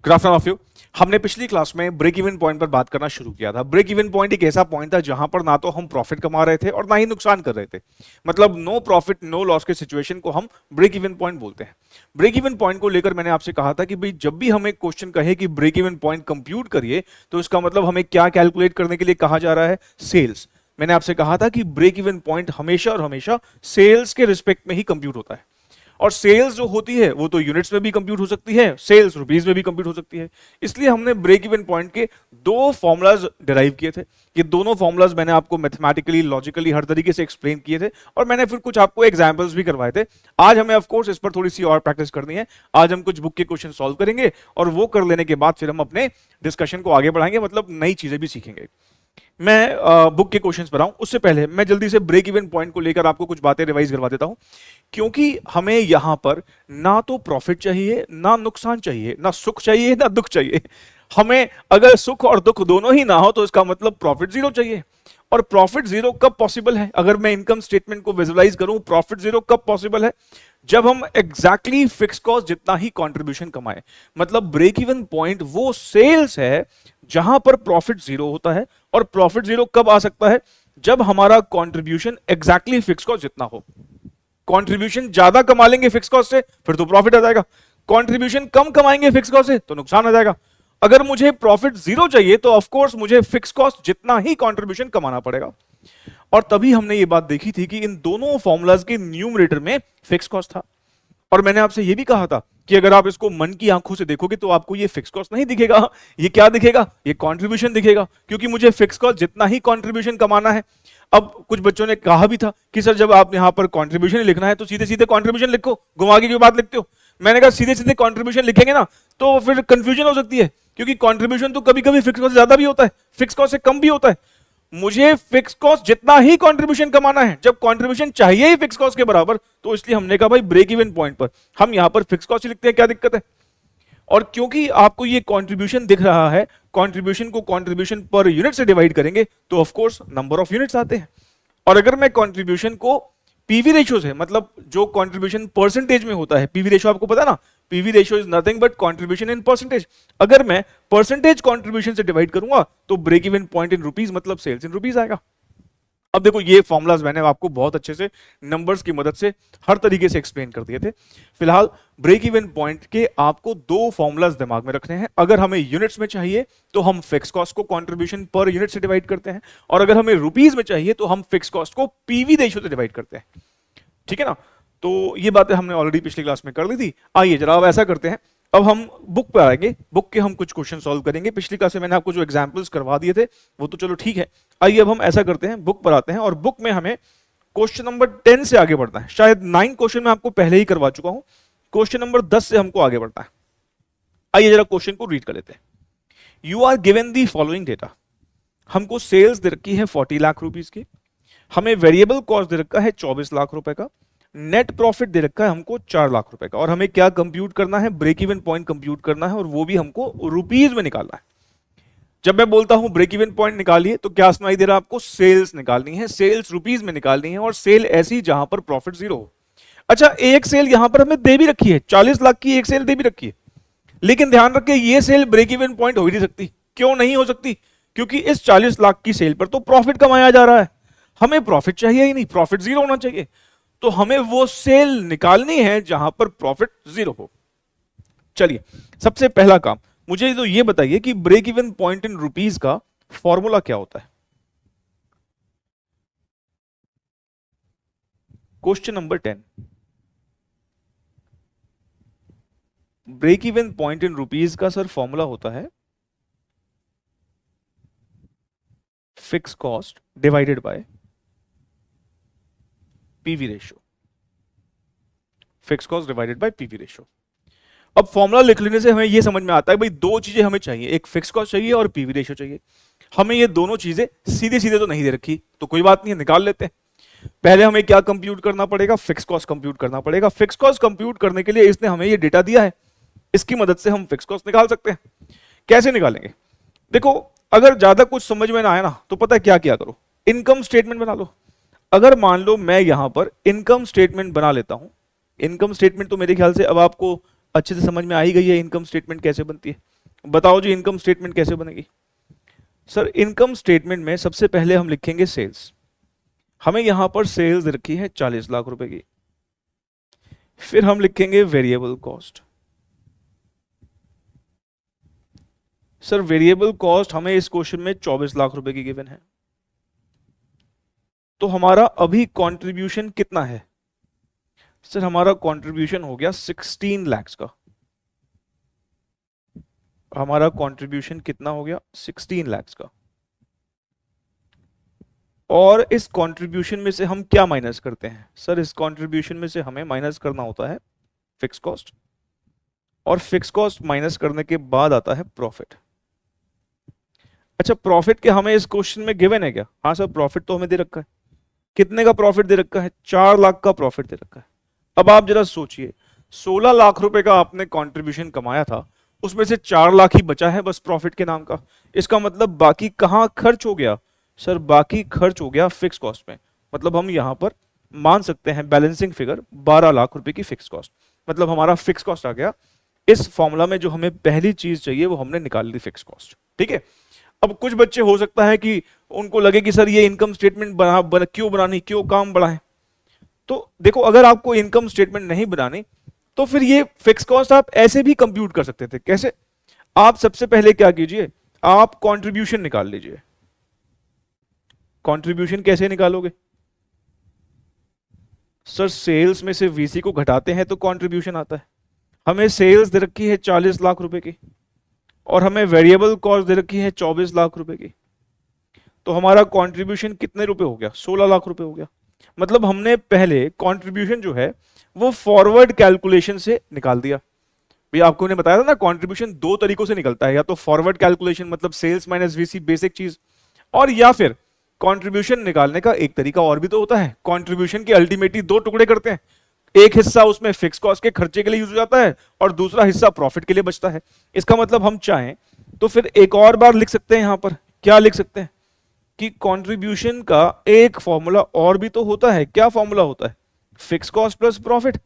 Good afternoon of you. हमने पिछली class में ब्रेक इवन पॉइंट पर बात करना शुरू किया था। ब्रेक इवन पॉइंट एक ऐसा पॉइंट था जहां पर ना तो हम प्रॉफिट कमा रहे थे और ना ही नुकसान कर रहे थे, मतलब नो प्रॉफिट नो लॉस के सिचुएशन को हम ब्रेक इवन पॉइंट बोलते हैं। ब्रेक इवन पॉइंट को लेकर मैंने आपसे कहा था कि भाई जब भी हमें क्वेश्चन कहे कि ब्रेक इवन पॉइंट कंप्यूट करिए तो इसका मतलब हमें क्या कैलकुलेट करने के लिए कहा जा रहा है, सेल्स। मैंने आपसे कहा था कि ब्रेक इवन पॉइंट हमेशा और हमेशा सेल्स के रिस्पेक्ट में ही कंप्यूट होता है, और सेल्स जो होती है वो तो यूनिट्स में भी कंप्यूट हो सकती है, सेल्स रुपीस में भी कंप्यूट हो सकती है। इसलिए हमने ब्रेक इवन पॉइंट के दो फॉर्मूलाज डिराइव किए थे। ये दोनों फॉर्मूलाज मैंने आपको मैथमेटिकली लॉजिकली हर तरीके से एक्सप्लेन किए थे और मैंने फिर कुछ आपको एग्जांपल्स भी करवाए थे। आज हमें ऑफ कोर्स इस पर थोड़ी सी और प्रैक्टिस करनी है। आज हम कुछ बुक के क्वेश्चन सॉल्व करेंगे और वो कर लेने के बाद फिर हम अपने डिस्कशन को आगे बढ़ाएंगे, मतलब नई चीजें भी सीखेंगे। मैं बुक के क्वेश्चंस पर आऊं उससे पहले मैं जल्दी से ब्रेक इवन पॉइंट को लेकर आपको कुछ बातें रिवाइज करवा देता हूं, क्योंकि हमें यहां पर ना तो प्रॉफिट चाहिए, ना नुकसान चाहिए, ना सुख चाहिए, ना दुख चाहिए। हमें अगर सुख और दुख दोनों ही ना हो तो इसका मतलब प्रॉफिट जीरो चाहिए। और प्रॉफिट जीरो कब पॉसिबल है? अगर मैं इनकम स्टेटमेंट को विजुअलाइज करूं, प्रॉफिट जीरो कब पॉसिबल है? जब हम एग्जैक्टली फिक्स कॉस्ट जितना ही कंट्रीब्यूशन कमाए। मतलब ब्रेक इवन पॉइंट वो सेल्स है जहां पर प्रॉफिट जीरो होता है। और प्रॉफिट जीरो कब आ सकता है? जब हमारा कंट्रीब्यूशन एग्जैक्टली फिक्स कॉस्ट जितना हो। कंट्रीब्यूशन ज्यादा कमा लेंगे फिक्स कॉस्ट से फिर तो प्रॉफिट आ जाएगा, कंट्रीब्यूशन कम कमाएंगे फिक्स कॉस्ट से तो नुकसान आ जाएगा। अगर मुझे प्रॉफिट जीरो चाहिए तो ऑफ कोर्स मुझे फिक्स कॉस्ट जितना ही कंट्रीब्यूशन कमाना पड़ेगा। और तभी हमने ये बात देखी थी कि इन दोनों फॉर्मूलाज के न्यूमरेटर में फिक्स कॉस्ट था। और मैंने आपसे ये भी कहा था कि अगर आप इसको मन की आंखों से देखोगे तो आपको ये फिक्स कॉस्ट नहीं दिखेगा। ये क्या दिखेगा? ये कंट्रीब्यूशन दिखेगा, क्योंकि मुझे फिक्स कॉस्ट जितना ही कंट्रीब्यूशन कमाना है। अब कुछ बच्चों ने कहा भी था कि सर जब आप यहां पर कंट्रीब्यूशन लिखना है तो सीधे सीधे कंट्रीब्यूशन लिखो, घुमा के क्यों बात लिखते हो? मैंने कहा सीधे सीधे कंट्रीब्यूशन लिखेंगे ना तो फिर कंफ्यूजन हो सकती है, क्योंकि कंट्रीब्यूशन तो कभी कभी फिक्स कॉस्ट से ज्यादा भी होता है, फिक्स कॉस्ट से कम भी होता है। मुझे फिक्स कॉस्ट जितना ही कंट्रीब्यूशन कमाना है, जब कंट्रीब्यूशन चाहिए ही फिक्स कॉस्ट के बराबर, तो इसलिए हमने कहा भाई ब्रेक इवन पॉइंट पर हम यहां पर फिक्स कॉस्ट ही लिखते हैं, क्या दिक्कत है? और क्योंकि आपको ये कंट्रीब्यूशन दिख रहा है, कंट्रीब्यूशन को कंट्रीब्यूशन पर यूनिट से डिवाइड करेंगे तो of course number of units आते हैं। और अगर मैं कंट्रीब्यूशन को पीवी रेशियो से, मतलब जो कंट्रीब्यूशन परसेंटेज में होता है, पीवी रेशियो आपको पता है ना, PV ratio is nothing but contribution in percentage. अगर मैं परसेंटेज कंट्रीब्यूशन से डिवाइड करूंगा तो break even point in rupees मतलब सेल्स इन रुपीस आएगा। अब देखो ये फॉर्मुलाज मैंने आपको बहुत अच्छे से नंबर्स की मदद से हर तरीके से एक्सप्लेन कर दिए थे। फिलहाल ब्रेक इवन पॉइंट के आपको दो फॉर्मुलाज दिमाग में रखने हैं। अगर हमें यूनिट्स में चाहिए तो हम फिक्स कॉस्ट को कंट्रीब्यूशन पर यूनिट से डिवाइड करते हैं, और अगर हमें रुपीस में चाहिए तो हम फिक्स कॉस्ट को पीवी रेशियो से डिवाइड करते हैं। ठीक है ना? तो ये बातें हमने ऑलरेडी पिछली क्लास में कर ली थी। आइए जरा अब ऐसा करते हैं, अब हम बुक पर आएंगे, बुक के हम कुछ क्वेश्चन सॉल्व करेंगे। पिछली क्लास में मैंने आपको जो एग्जांपल्स करवा दिए थे वो तो चलो ठीक है। आइए अब हम ऐसा करते हैं, बुक पर आते हैं और बुक में हमें क्वेश्चन नंबर 10 से आगे बढ़ना है। शायद 9 क्वेश्चन मैं आपको पहले ही करवा चुका हूं, क्वेश्चन नंबर 10 से हमको आगे बढ़ना है। आइए जरा क्वेश्चन को रीड कर लेते हैं। You are given the following data. हमको सेल्स दे रखी है 40 लाख रुपीज की, हमें वेरिएबल कॉस्ट दे रखा है 24 लाख रुपए का, नेट प्रॉफिट दे रखा है हमको 4 लाख रुपए का, और हमें क्या कंप्यूट करना है? ब्रेक इवन पॉइंट कंप्यूट करना है, और वो भी हमको रुपीस में निकालना है। जब मैं बोलता हूं ब्रेक इवन पॉइंट निकालिए तो क्या सुनाई दे रहा है आपको? सेल्स निकालनी है, सेल्स रुपीस में निकालनी है, और सेल ऐसी जहां पर प्रॉफिट जीरो हो। अच्छा, एक सेल यहां पर हमें दे भी रखी है, 40 लाख की एक सेल दे भी रखी है, लेकिन ध्यान रखिए ये सेल ब्रेक इवन पॉइंट हो ही नहीं सकती। क्यों नहीं हो सकती? क्योंकि इस 40 लाख की सेल पर तो प्रॉफिट कमाया जा रहा है, हमें प्रॉफिट चाहिए ही नहीं, प्रॉफिट जीरो होना चाहिए। तो हमें वो सेल निकालनी है जहां पर प्रॉफिट जीरो हो। चलिए सबसे पहला काम मुझे तो ये बताइए कि break even point in rupees का फॉर्मूला क्या होता है? Question number 10, break even point in rupees का सर फॉर्मूला होता है fix cost divided by PV ratio. Fix cost divided by PV ratio. अब फॉर्मूला लिख लेने से हमें यह समझ में आता है भाई दो चीजें हमें चाहिए, एक फिक्स कॉस्ट चाहिए और पीवी रेशियो चाहिए। हमें ये दोनों चीजें सीधे सीधे तो नहीं दे रखी, तो कोई बात नहीं है, निकाल लेते हैं। पहले हमें क्या कंप्यूट करना पड़ेगा? फिक्स कॉस्ट कंप्यूट करना पड़ेगा। फिक्स कॉस्ट कंप्यूट करने के लिए इसने हमें ये डेटा दिया है, इसकी मदद से हम फिक्स कॉस्ट निकाल सकते हैं। कैसे निकालेंगे? देखो, अगर ज्यादा कुछ समझ में ना आए ना तो पता है क्या क्या करो, इनकम स्टेटमेंट बना लो। अगर मान लो मैं यहां पर इनकम स्टेटमेंट बना लेता हूं, इनकम स्टेटमेंट तो मेरे ख्याल से अब आपको अच्छे से समझ में आ ही गई है इनकम स्टेटमेंट कैसे बनती है। बताओ जी इनकम स्टेटमेंट कैसे बनेगी। सर इनकम स्टेटमेंट में सबसे पहले हम लिखेंगे सेल्स। हमें यहां पर सेल्स रखी है 40 लाख रुपए की। फिर हम लिखेंगे variable cost. Sir variable cost हमें इस क्वेश्चन में 24 लाख रुपए की गिवन है। तो हमारा अभी कंट्रीब्यूशन कितना है। सर हमारा कंट्रीब्यूशन हो गया 16 लाख का। हमारा कंट्रीब्यूशन कितना हो गया 16 लाख का। और इस कंट्रीब्यूशन में से हम क्या माइनस करते हैं। सर इस कंट्रीब्यूशन में से हमें माइनस करना होता है फिक्स कॉस्ट, और फिक्स कॉस्ट माइनस करने के बाद आता है प्रॉफिट। अच्छा प्रॉफिट के हमें इस क्वेश्चन में गिवन है क्या। हाँ सर प्रॉफिट तो हमें दे रखा है। कितने का प्रॉफिट दे रखा है 4 लाख का प्रॉफिट दे रखा है। अब आप जरा सोचिए 16 लाख रुपए का आपने कंट्रीब्यूशन कमाया था, उसमें से 4 लाख ही बचा है बस प्रॉफिट के नाम का। इसका मतलब बाकी कहां खर्च हो गया। सर बाकी खर्च हो गया फिक्स कॉस्ट में। मतलब हम यहां पर मान सकते हैं बैलेंसिंग फिगर 12 लाख रुपए की फिक्स कॉस्ट। मतलब हमारा फिक्स कॉस्ट आ गया। इस फॉर्मूला में जो हमें पहली चीज चाहिए वो हमने निकाल ली फिक्स कॉस्ट। ठीक है। अब कुछ बच्चे हो सकता है कि उनको लगे कि सर ये इनकम स्टेटमेंट क्यों बनानी, क्यों काम बढ़ाएं। तो देखो अगर आपको इनकम स्टेटमेंट नहीं बनानी तो फिर ये फिक्स कॉस्ट आप ऐसे भी कंप्यूट कर सकते थे। कैसे। आप सबसे पहले क्या कीजिए, आप कंट्रीब्यूशन निकाल लीजिए। कंट्रीब्यूशन कैसे निकालोगे। सर सेल्स में से वीसी को घटाते हैं तो कंट्रीब्यूशन आता है। हमें सेल्स दे रखी है 40 लाख रुपए की और हमें वेरिएबल कॉस्ट दे रखी है 24 लाख रुपए की। तो हमारा कंट्रीब्यूशन कितने रुपए हो गया 16 लाख रुपए हो गया। मतलब हमने पहले कंट्रीब्यूशन जो है वो फॉरवर्ड कैलकुलेशन से निकाल दिया। भैया आपको ने बताया था ना कंट्रीब्यूशन दो तरीकों से निकलता है, या तो फॉरवर्ड कैलकुलेशन मतलब सेल्स माइनस वीसी बेसिक चीज, और या फिर कंट्रीब्यूशन निकालने का एक तरीका और भी तो होता है। कंट्रीब्यूशन के अल्टीमेटली दो टुकड़े करते हैं, एक हिस्सा उसमें फिक्स कॉस्ट के खर्चे के लिए यूज हो जाता है और दूसरा हिस्सा प्रॉफिट के लिए बचता है। इसका मतलब हम चाहें तो फिर एक और बार लिख सकते हैं। यहां पर क्या लिख सकते हैं कि कंट्रीब्यूशन का एक फॉर्मूला और भी तो होता है। क्या फॉर्मूला होता है, फिक्स कॉस्ट प्लस प्रॉफिट।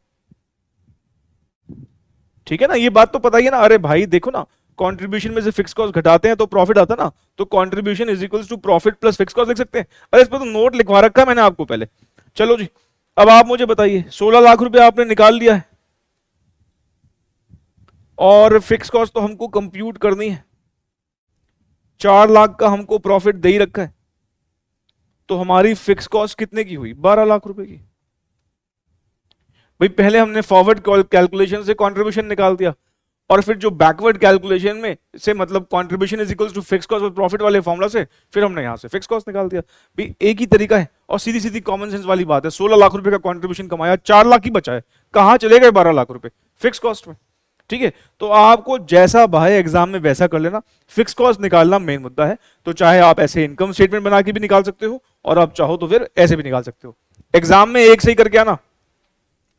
ठीक है ना, ये बात तो पता ही है ना। अरे भाई देखो ना, कंट्रीब्यूशन में से फिक्स कॉस्ट घटाते हैं तो प्रॉफिट आता ना, तो contribution is equals to profit plus fix cost लिख सकते हैं। अरे इस पर तो नोट लिखवा रखा है मैंने आपको पहले। चलो जी अब आप मुझे बताइए 16 लाख रुपए आपने निकाल लिया है और फिक्स कॉस्ट तो हमको कंप्यूट करनी है, 4 लाख का हमको प्रॉफिट दे ही रखा है। तो हमारी फिक्स कॉस्ट कितने की हुई 12 लाख रुपए की। भाई पहले हमने फॉरवर्ड कैलकुलेशन से कंट्रीब्यूशन निकाल दिया और फिर जो बैकवर्ड कैलकुलेशन में से मतलब contribution is equals to fix cost और प्रॉफिट वाले फॉर्मूला से फिर हमने यहां से फिक्स कॉस्ट निकाल दिया। भाई एक ही तरीका है और सीधी सीधी कॉमन सेंस वाली बात है। 16 लाख रुपए का कंट्रीब्यूशन कमाया, 4 लाख ही बचा है, कहां चले गए 12 लाख रुपए फिक्स कॉस्ट में। ठीक है, तो आपको जैसा भाई एग्जाम में वैसा कर लेना, फिक्स कॉस्ट निकालना मेन मुद्दा है। तो चाहे आप ऐसे इनकम स्टेटमेंट बना के भी निकाल सकते हो और आप चाहो तो फिर ऐसे भी निकाल सकते हो। एग्जाम में एक सही करके आना,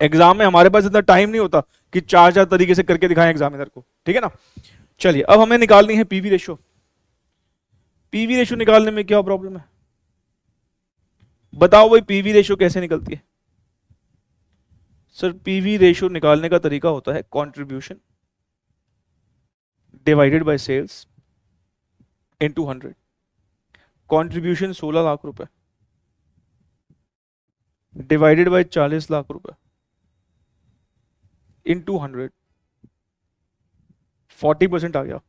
एग्जाम में हमारे पास इतना टाइम नहीं होता कि चार चार तरीके से करके दिखाएं एग्जामिनर को। ठीक है ना। चलिए अब हमें निकालनी है पीवी रेशियो। पीवी रेशियो निकालने में क्या प्रॉब्लम है बताओ भाई, पीवी रेशियो कैसे निकलती है। सर पीवी रेशियो निकालने का तरीका होता है contribution divided by sales into 100। Contribution 16 lakh रुपए डिवाइडेड बाय 40 लाख रुपए इनटू 100, 40% आ गया।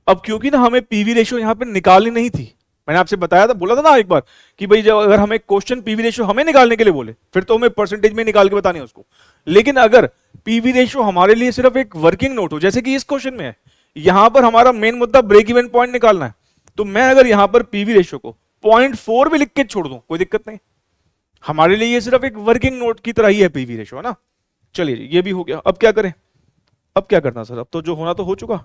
अब क्योंकि ना हमें पीवी रेशियो यहां पे निकालनी नहीं थी, मैंने आपसे बताया था, बोला था ना एक बार कि भाई जब अगर हमें क्वेश्चन पीवी रेशियो हमें निकालने के लिए बोले फिर तो हमें परसेंटेज में निकाल के बतानी है उसको। लेकिन अगर पीवी रेशियो हमारे लिए सिर्फ एक वर्किंग नोट हो, जैसे कि इस क्वेश्चन में है, यहां पर हमारा मेन मुद्दा ब्रेक इवन पॉइंट निकालना है, तो मैं अगर यहां पर पीवी रेशियो को 0.4 भी लिख के छोड़ दूं कोई दिक्कत नहीं, हमारे लिए ये सिर्फ एक वर्किंग नोट की तरह ही है पीवी रेशियो, है ना। चलिए ये भी हो गया। अब क्या करें, अब क्या करना सर, अब तो जो होना तो हो चुका।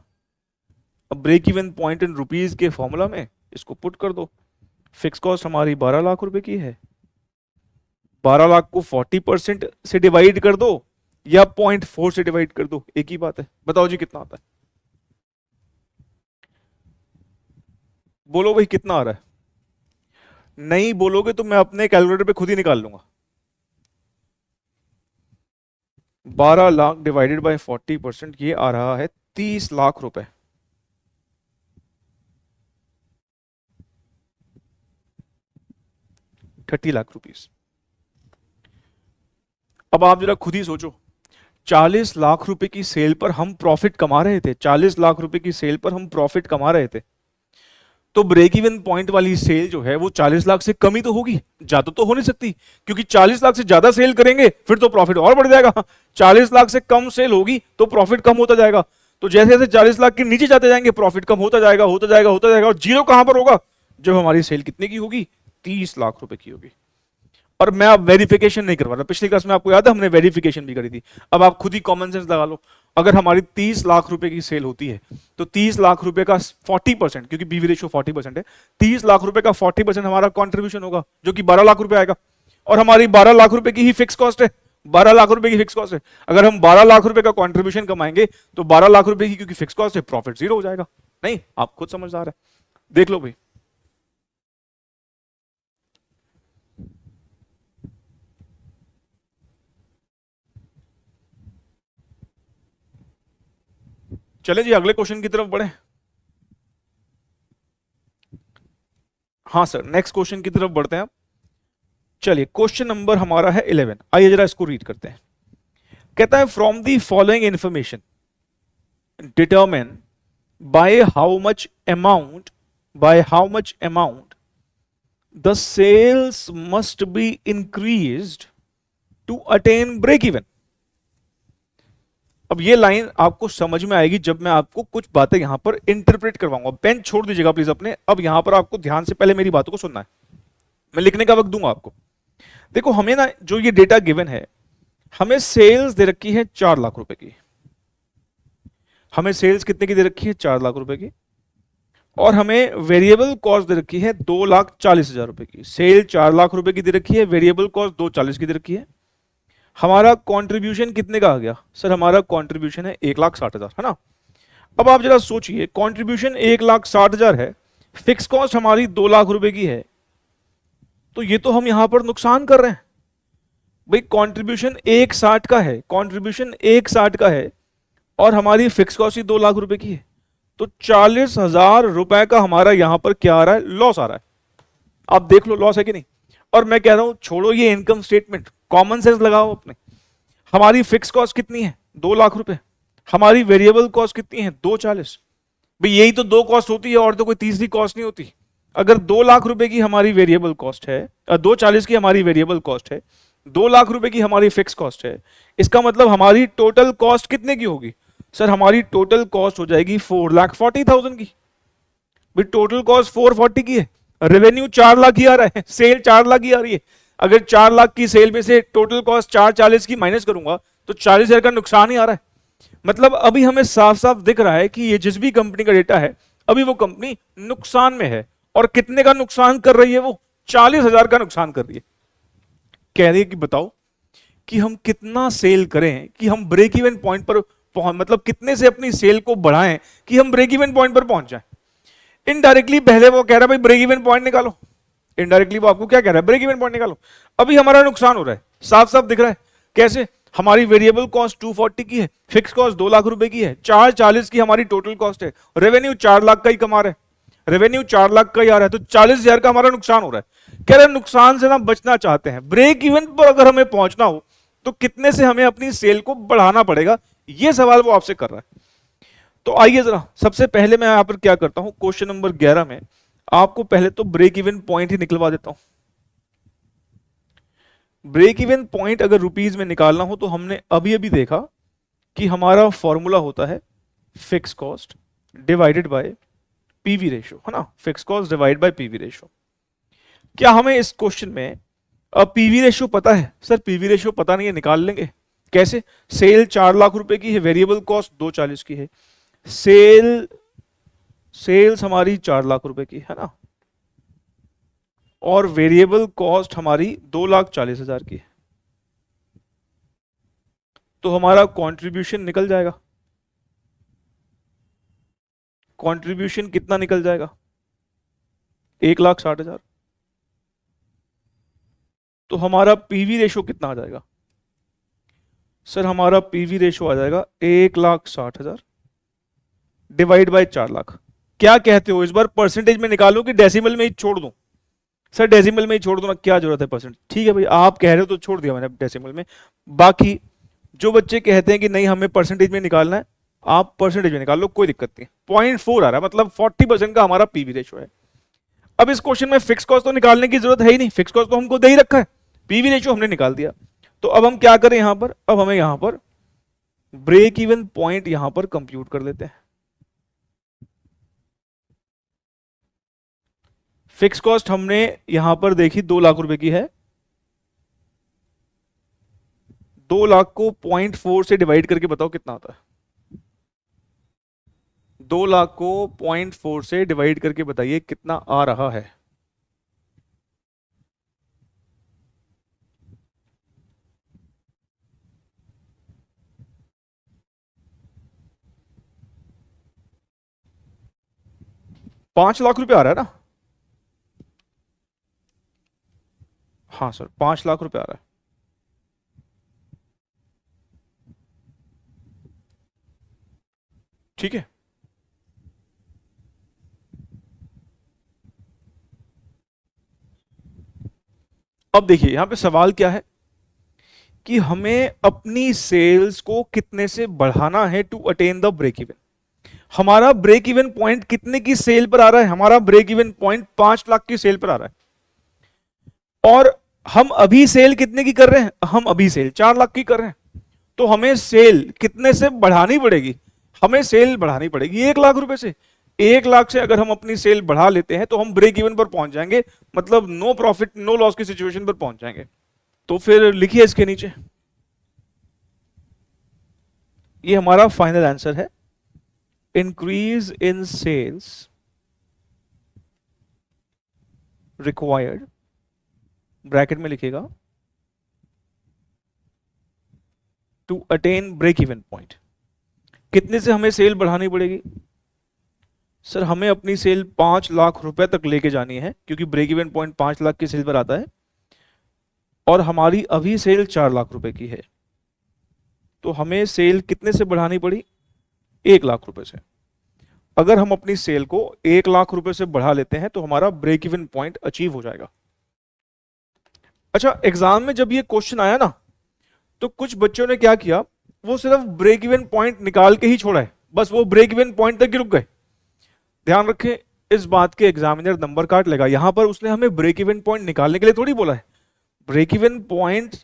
अब break even point in rupees के फॉर्मूला में इसको पुट कर दो। फिक्स कॉस्ट हमारी 12 लाख रुपए की है, 12 लाख को 40% से डिवाइड कर दो या 0.4 से डिवाइड कर दो, एक ही बात है। बताओ जी कितना आता है, बोलो भाई कितना आ रहा है। नहीं बोलोगे तो मैं अपने कैलकुलेटर पे खुद ही निकाल लूंगा। 12 लाख डिवाइडेड बाय 40% ये आ रहा है 30 लाख रुपए। 30 लाख रुपीस। अब आप जरा खुद ही सोचो, 40 लाख रुपए की सेल पर हम प्रॉफिट कमा रहे थे, 40 लाख रुपए की सेल पर हम प्रॉफिट कमा रहे थे, तो ब्रेक इवन पॉइंट वाली सेल जो है वो 40 लाख से कम ही तो होगी, ज्यादा तो हो नहीं सकती, क्योंकि 40 लाख से ज्यादा सेल करेंगे फिर तो प्रॉफिट और बढ़ जाएगा। 40 लाख से कम सेल होगी तो प्रॉफिट कम होता जाएगा, तो जैसे जैसे 40 लाख के नीचे जाते जाएंगे प्रॉफिट कम होता जाएगा, होता जाएगा, होता जाएगा, और जीरो कहां पर होगा, जब हमारी सेल कितने की होगी, 30 लाख रुपए की होगी। और मैं अब वेरिफिकेशन नहीं करवा रहा, पिछली क्लास में आपको याद है हमने वेरिफिकेशन भी करी थी। अब आप खुद ही कॉमन सेंस लगा लो, अगर हमारी 30 लाख रुपए की सेल होती है तो 30 लाख रुपए का 40%, क्योंकि बीवी रेशियो 40% है, 30 लाख रुपए का 40% हमारा कंट्रीब्यूशन होगा जो कि 12 लाख रुपए आएगा, और हमारी 12 लाख रुपए की ही फिक्स कॉस्ट है, 12 लाख रुपए की फिक्स कॉस्ट है। अगर हम 12 लाख रुपए का कंट्रीब्यूशन कमाएंगे तो 12 लाख रुपए की क्योंकि फिक्स कॉस्ट है, प्रॉफिट जीरो हो जाएगा। नहीं, आप खुद समझदार है, देख लो भाई। चले जी अगले क्वेश्चन की तरफ बढ़े। हाँ सर, नेक्स्ट क्वेश्चन की तरफ बढ़ते हैं। चलिए क्वेश्चन नंबर हमारा है 11, आइए जरा इसको रीड करते हैं। कहता है from the following information determine by how much amount the sales must be increased to attain break even. अब ये लाइन आपको समझ में आएगी जब मैं आपको कुछ बातें यहां पर इंटरप्रेट करवाऊंगा। पेन छोड़ दीजिएगा प्लीज अपने, अब यहां पर आपको ध्यान से पहले मेरी बातों को सुनना है, मैं लिखने का वक्त दूंगा आपको। देखो हमें ना जो ये डेटा गिवन है, हमें सेल्स दे रखी है 4 लाख रुपए की, हमें सेल्स कितने की दे रखी है, 4 लाख रुपए की, और हमें वेरिएबल कॉस्ट दे रखी है 2,40,000 रुपए की। सेल 4 लाख रुपए की दे रखी है, वेरिएबल कॉस्ट 240 की दे रखी है। हमारा कंट्रीब्यूशन कितने का आ गया सर, हमारा कंट्रीब्यूशन है 1,60,000, है ना। अब आप जरा सोचिए, कंट्रीब्यूशन 1,60,000 है, फिक्स कॉस्ट हमारी 2 लाख रुपए की है, तो ये तो हम यहां पर नुकसान कर रहे हैं भाई। कंट्रीब्यूशन 1,60 का है, कंट्रीब्यूशन 1,60 का है, और हमारी फिक्स कॉस्ट ही 2 लाख रुपए की है, तो 40,000 रुपए का हमारा यहां पर क्या आ रहा है, लॉस आ रहा है। आप देख लो लॉस है कि नहीं। और मैं कह रहा हूं छोड़ो ये इनकम स्टेटमेंट, कॉमन सेंस लगाओ अपने। हमारी फिक्स कॉस्ट कितनी है, 2 लाख रुपए, हमारी वेरिएबल कॉस्ट कितनी है, 240। भाई यही तो दो कॉस्ट होती है और तो कोई तीसरी कॉस्ट नहीं होती। अगर 2 लाख रुपए की हमारी वेरिएबल कॉस्ट है, 240 की हमारी वेरिएबल कॉस्ट है, 2 लाख रुपए की हमारी फिक्स कॉस्ट है, इसका मतलब हमारी टोटल कॉस्ट कितने की होगी सर, हमारी टोटल कॉस्ट हो जाएगी 4,40,000 की। भाई टोटल कॉस्ट 440 की है, रेवेन्यू 4 लाख ही आ रहा है, सेल 4 लाख ही आ रही है। अगर 4 लाख की सेल में से टोटल कॉस्ट 440 की माइनस करूंगा तो 40,000 का नुकसान ही आ रहा है। मतलब अभी हमें साफ साफ दिख रहा है कि ये जिस भी कंपनी का डेटा है अभी वो कंपनी नुकसान में है, और कितने का नुकसान कर रही है, वो 40,000 का नुकसान कर रही है। कह रही है कि बताओ कि हम कितना सेल करें कि हम ब्रेक इवन पॉइंट पर मतलब कितने से अपनी सेल को बढ़ाएं कि हम ब्रेक इवन पॉइंट पर पहुंच जाएं। इनडायरेक्टली पहले वो कह रहा है भाई ब्रेक इवन पॉइंट निकालो, इनडायरेक्टली वो आपको क्या कह रहा है, ब्रेक इवन पॉइंट निकालो। अभी हमारा नुकसान हो रहा है, साफ साफ दिख रहा है। कैसे, हमारी वेरिएबल कॉस्ट 240 की है, फिक्स कॉस्ट 2 लाख रुपए की है, 440 की हमारी टोटल कॉस्ट है, रेवेन्यू 4 लाख का ही कमा रहे हैं, रेवेन्यू 4 लाख का ही आ रहा है, तो 40,000 का हमारा नुकसान हो रहा है। कह रहे हैं नुकसान से ना बचना चाहते हैं, ब्रेक इवन पर अगर हमें पहुंचना हो तो कितने से हमें अपनी सेल को बढ़ाना पड़ेगा, ये सवाल वो आपसे कर रहा है। तो आइए जरा सबसे पहले मैं यहां पर क्या करता हूं, क्वेश्चन नंबर 11 में आपको पहले तो ब्रेक इवन पॉइंट ही निकलवा देता हूं। ब्रेक इवन पॉइंट अगर रुपीज में निकालना हो तो हमने अभी अभी देखा कि हमारा फॉर्मूला होता है fix cost divided by PV ratio, है ना, fix cost divide by PV ratio. क्या हमें इस क्वेश्चन में अब पीवी रेशियो पता है सर, पीवी रेशियो पता नहीं है, निकाल लेंगे। कैसे, सेल 4 लाख रुपए की है, वेरिएबल कॉस्ट 240 की है, सेल्स हमारी 4 लाख रुपए की है ना, और वेरिएबल कॉस्ट हमारी 2,40,000 की है, तो हमारा कंट्रीब्यूशन निकल जाएगा। कंट्रीब्यूशन कितना निकल जाएगा, 1,60,000। तो हमारा पीवी रेशो कितना आ जाएगा सर, हमारा पीवी रेशो आ जाएगा 1,60,000 डिवाइड बाय 4 लाख। क्या कहते हो, इस बार परसेंटेज में निकालो कि डेसिमल में ही छोड़ दूं, सर डेसिमल में ही छोड़ दो ना, क्या जरूरत है परसेंट। ठीक है भाई, आप कह रहे हो तो छोड़ दिया मैंने डेसिमल में। बाकी जो बच्चे कहते हैं कि नहीं हमें परसेंटेज में निकालना है, आप परसेंटेज में निकाल लो, कोई दिक्कत नहीं। 0.4 आ रहा है, मतलब 40% का हमारा पीवी रेशो है। अब इस क्वेश्चन में फिक्स कॉस्ट तो निकालने की जरूरत है ही नहीं, फिक्स कॉस्ट तो हमको दे ही रखा है, पीवी रेशो हमने निकाल दिया। तो अब हम क्या करें यहां पर, अब हमें यहां पर ब्रेक इवन पॉइंट यहां पर कंप्यूट कर लेते हैं। फिक्स कॉस्ट हमने यहां पर देखी 2 लाख रुपए की है। 2 लाख को 0.4 से डिवाइड करके बताओ कितना आता है। 2 लाख को 0.4 से डिवाइड करके बताइए कितना आ रहा है। ₹5 लाख आ रहा है ना? हाँ सर, 5 लाख आ रहा है। ठीक है, अब देखिए यहां पे सवाल क्या है कि हमें अपनी सेल्स को कितने से बढ़ाना है to attain the break even. हमारा ब्रेक इवन पॉइंट कितने की सेल पर आ रहा है? हमारा ब्रेक इवन पॉइंट 5 लाख की सेल पर आ रहा है, और हम अभी सेल कितने की कर रहे हैं? हम अभी सेल 4 लाख की कर रहे हैं। तो हमें सेल कितने से बढ़ानी पड़ेगी? हमें सेल बढ़ानी पड़ेगी 1 लाख रुपए से। 1 लाख से अगर हम अपनी सेल बढ़ा लेते हैं तो हम ब्रेक इवन पर पहुंच जाएंगे, मतलब नो प्रॉफिट नो लॉस की सिचुएशन पर पहुंच जाएंगे। तो फिर लिखिए इसके नीचे, ये हमारा फाइनल आंसर है। Increase in sales required, bracket में लिखिएगा, to attain break even point. कितने से हमें सेल बढ़ानी पड़ेगी? सर हमें अपनी सेल 5 लाख रुपए तक लेके जानी है, क्योंकि ब्रेक इवन पॉइंट 5 लाख की सेल पर आता है, और हमारी अभी सेल 4 लाख रुपए की है। तो हमें सेल कितने से बढ़ानी पड़ी? 1 लाख रुपए से। अगर हम अपनी सेल को 1 लाख रुपए से बढ़ा लेते हैं तो हमारा ब्रेक इवन पॉइंट अचीव हो जाएगा। अच्छा, एग्जाम में जब ये क्वेश्चन आया ना, तो कुछ बच्चों ने क्या किया, वो सिर्फ ब्रेक इवन पॉइंट निकाल के ही छोड़ा है, बस वो ब्रेक इवन पॉइंट तक ही रुक गए। ध्यान रखें, इस बात के एग्जामिनर नंबर काट लेगा। यहां पर उसने हमें ब्रेक इवन पॉइंट निकालने के लिए थोड़ी बोला है। ब्रेक इवन पॉइंट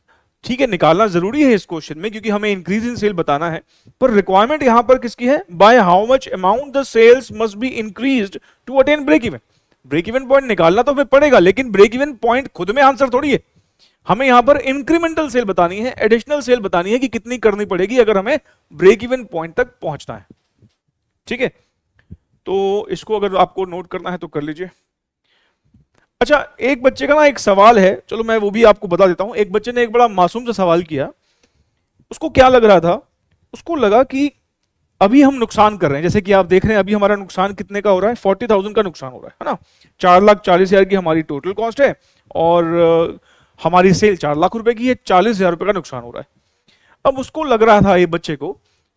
ठीक है निकालना जरूरी है इस क्वेश्चन में, क्योंकि हमें इंक्रीज इन सेल बताना है, पर रिक्वायरमेंट यहां पर किसकी है? By how much amount the sales must be increased to attain break even. Break even point निकालना तो हमें पड़ेगा, लेकिन ब्रेक इवन पॉइंट खुद में आंसर थोड़ी है। हमें यहां पर इंक्रीमेंटल सेल बतानी है, एडिशनल सेल बतानी है कि कितनी करनी पड़ेगी अगर हमें ब्रेक इवन पॉइंट तक पहुंचना है। ठीक है, तो इसको अगर आपको नोट करना है तो कर लीजिए। अच्छा, एक बच्चे का ना एक सवाल है, चलो मैं वो भी आपको बता देता हूं। एक बच्चे ने एक बड़ा मासूम सा सवाल किया। उसको क्या लग रहा था? उसको लगा कि अभी हम नुकसान कर रहे हैं, जैसे कि आप देख रहे हैं अभी हमारा नुकसान कितने का हो रहा है? 40,000 का नुकसान हो रहा है ना। 4,40,000 की हमारी टोटल कॉस्ट है, और हमारी सेल 4 लाख रुपए की है, 40,000 रुपए का नुकसान हो रहा है। अब उसको लग रहा था ये बच्चे को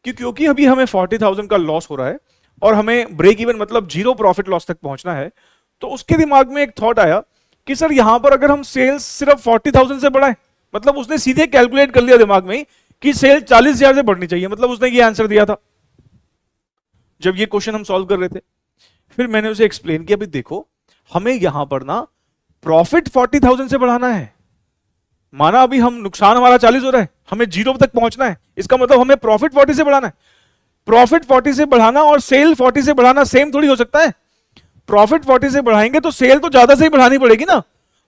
कि क्योंकि अभी हमें 40,000 का लॉस हो रहा है और हमें ब्रेक इवन मतलब जीरो प्रॉफिट लॉस तक पहुंचना है, तो उसके दिमाग में एक थॉट आया कि सर यहां पर अगर हम सेल्स सिर्फ 40,000 से बढ़ाएं, मतलब उसने सीधे कैलकुलेट कर लिया दिमाग में ही कि सेल 40,000 से बढ़नी चाहिए, मतलब उसने ये आंसर दिया था जब ये क्वेश्चन हम सॉल्व कर रहे थे। फिर मैंने उसे एक्सप्लेन किया, भाई देखो हमें यहां पर ना प्रॉफिट 40,000 से बढ़ाना है। माना अभी हम नुकसान हमारा 40 हो रहा है, हमें जीरो तक पहुंचना है, इसका मतलब हमें प्रॉफिट 40 से बढ़ाना है। प्रॉफिट 40 से बढ़ाना और सेल 40 से बढ़ाना सेम थोड़ी हो सकता है। प्रॉफिट 40 से बढ़ाएंगे तो सेल तो ज्यादा से ही बढ़ानी पड़ेगी ना।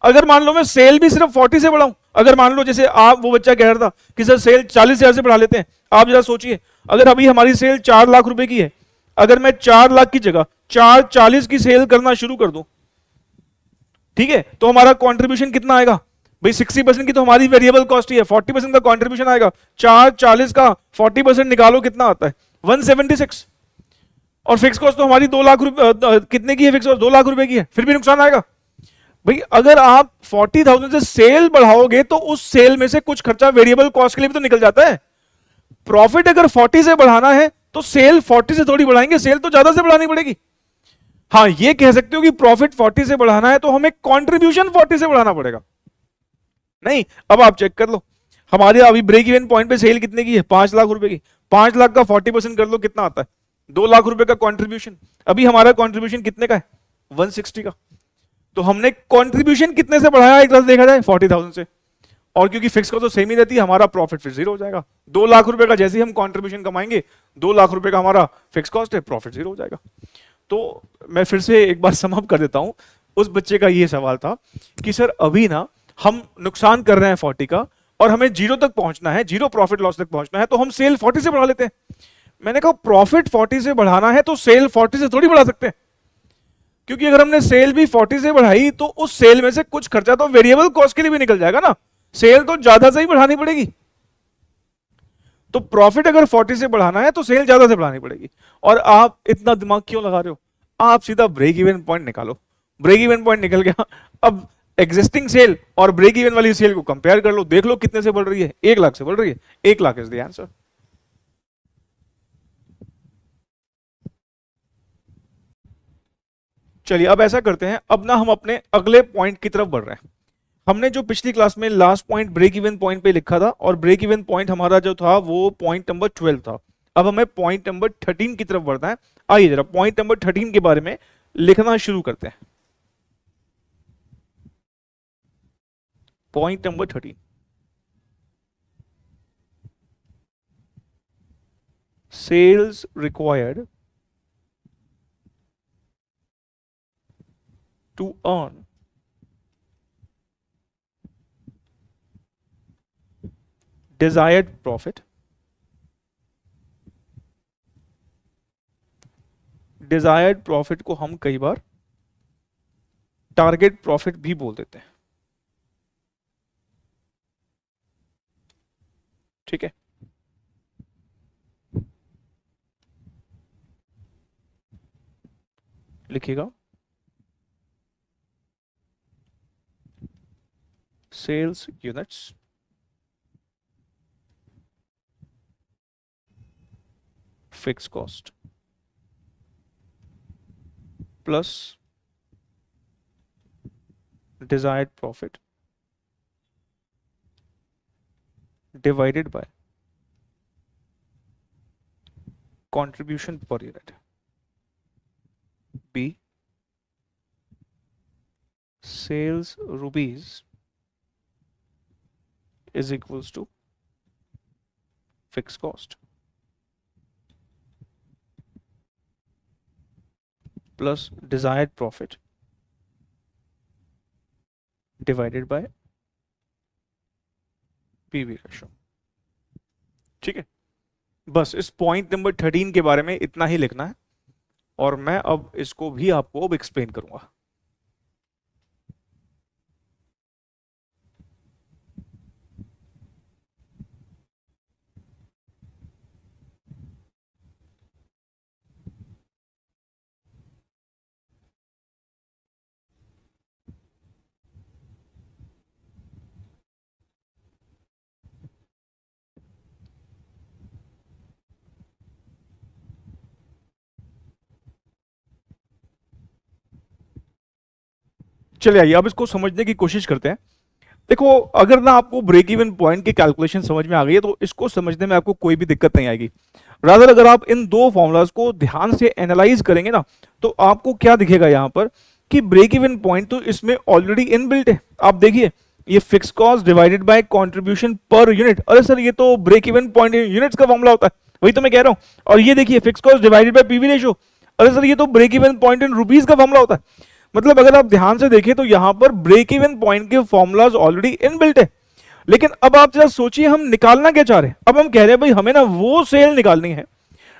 अगर मान लो मैं सेल भी सिर्फ 40 से बढ़ाऊं, अगर मान लो जैसे आप वो बच्चा कह रहा था कि सर सेल 40,000 से बढ़ा लेते हैं, आप जरा सोचिए अगर अभी हमारी सेल 4 लाख रुपए की है, अगर मैं 4 लाख की जगह 440 की सेल करना शुरू कर दूं, ठीक है, तो हमारा कॉन्ट्रीब्यूशन कितना आएगा भाई? 60% की तो हमारी वेरिएबल कॉस्ट ही है, 40% का कॉन्ट्रीब्यूशन आएगा। 440 का 40% निकालो कितना आता है? 176। और फिक्स कॉस्ट तो हमारी 2 लाख रुपए कितने की है? फिक्स कॉस्ट 2 लाख रुपए की है, फिर भी नुकसान आएगा भाई। अगर आप 40,000 से सेल बढ़ाओगे तो उस सेल में से कुछ खर्चा वेरिएबल कॉस्ट के लिए भी तो निकल जाता है। प्रॉफिट अगर 40 से बढ़ाना है तो सेल 40 से थोड़ी बढ़ाएंगे, सेल तो ज्यादा से बढ़ानी पड़ेगी। हाँ, ये कह सकते हो कि प्रॉफिट 40 से बढ़ाना है तो हमें कंट्रीब्यूशन 40 से बढ़ाना पड़ेगा। नहीं, अब आप चेक कर लो, हमारे अभी ब्रेक इवन पॉइंट पे सेल कितने की है, 5 लाख रुपए की। 5 लाख का 40% कर लो, कितना आता है, 2 लाख रुपए का कंट्रीब्यूशन। अभी हमारा कंट्रीब्यूशन कितने का है, 160 का। तो हमने कंट्रीब्यूशन कितने से बढ़ाया एक तरह से देखा जाए, 40,000 से। और क्योंकि फिक्स का तो सेम ही रहती है, हमारा प्रॉफिट फिर जीरो हो जाएगा। 2 लाख रुपए का जैसे ही हम कंट्रीब्यूशन कमाएंगे, 2 लाख रुपए का हमारा फिक्स कॉस्ट है, प्रॉफिट जीरो हो जाएगा। तो मैं फिर से एक बार सम अप कर देता हूं। उस बच्चे का ये सवाल था कि सर अभी ना हम नुकसान कर रहे हैं 40 का और हमें जीरो तक पहुंचना है, जीरो प्रॉफिट लॉस तक पहुंचना है, तो हम सेल 40 से बढ़ा लेते हैं। मैंने कहा प्रॉफिट 40 से बढ़ाना है तो सेल 40 से थोड़ी बढ़ा सकते हैं, क्योंकि अगर हमने सेल भी 40 से बढ़ाई तो उस सेल में से कुछ खर्चा तो वेरिएबल कॉस्ट के लिए भी निकल जाएगा ना, सेल तो ज्यादा से ही बढ़ानी पड़ेगी। तो प्रॉफिट अगर 40 से बढ़ाना है तो सेल ज्यादा से बढ़ानी पड़ेगी। और आप इतना दिमाग क्यों लगा रहे हो, आप सीधा ब्रेक इवन पॉइंट निकालो। ब्रेक इवन पॉइंट निकल गया, अब एग्जिस्टिंग सेल और ब्रेक इवन वाली सेल को कंपेयर कर लो, देख लो कितने से बढ़ रही है, 1 लाख से बढ़ रही है। 1 लाख इज द आंसर। चलिए अब ऐसा करते हैं, अब ना हम अपने अगले पॉइंट की तरफ बढ़ रहे हैं। हमने जो पिछली क्लास में last point break even point पे लिखा था, और ब्रेक इवन पॉइंट हमारा जो था वो पॉइंट नंबर 12 था। अब हमें पॉइंट नंबर 13 की तरफ बढ़ना है। आइए जरा पॉइंट नंबर 13 के बारे में लिखना शुरू करते हैं। Point number 13, sales required to earn desired profit, desired profit को हम कई बार टारगेट प्रॉफिट भी बोल देते हैं। ठीक है, लिखिएगा sales units fix cost plus desired profit divided by contribution per unit. B, sales rupees is equals to fixed cost plus desired profit divided by PV ratio। ठीक है, बस इस पॉइंट नंबर 13 के बारे में इतना ही लिखना है, और मैं अब इसको भी आपको अब एक्सप्लेन करूंगा। चलिए आइए अब इसको समझने की कोशिश करते हैं। देखो, अगर ना आपको ब्रेक इवन पॉइंट की कैलकुलेशन समझ में आ गई है तो इसको समझने में आपको कोई भी दिक्कत नहीं आएगी। रादर अगर आप इन दो फॉर्मूलाज को ध्यान से एनालाइज करेंगे ना, तो आपको क्या दिखेगा यहाँ पर कि ब्रेक इवन पॉइंट तो इसमें ऑलरेडी इनबिल्ट है। आप देखिए, ये fix cost divided by contribution per unit. अरे सर, ये तो ब्रेक इवन पॉइंट यूनिट्स का फॉर्मूला होता है, वही तो मैं कह रहा हूँ। और ये देखिए, fix cost divided by PV ratio. अरे सर, ये तो break even point in rupees का फॉर्मूला होता है। मतलब अगर आप ध्यान से देखें तो यहां पर ब्रेक इवन पॉइंट के फॉर्मूलाज ऑलरेडी इनबिल्ट है। लेकिन अब आप जरा सोचिए, हम निकालना क्या चाह रहे हैं। अब हम कह रहे हैं भाई हमें ना वो सेल निकालनी है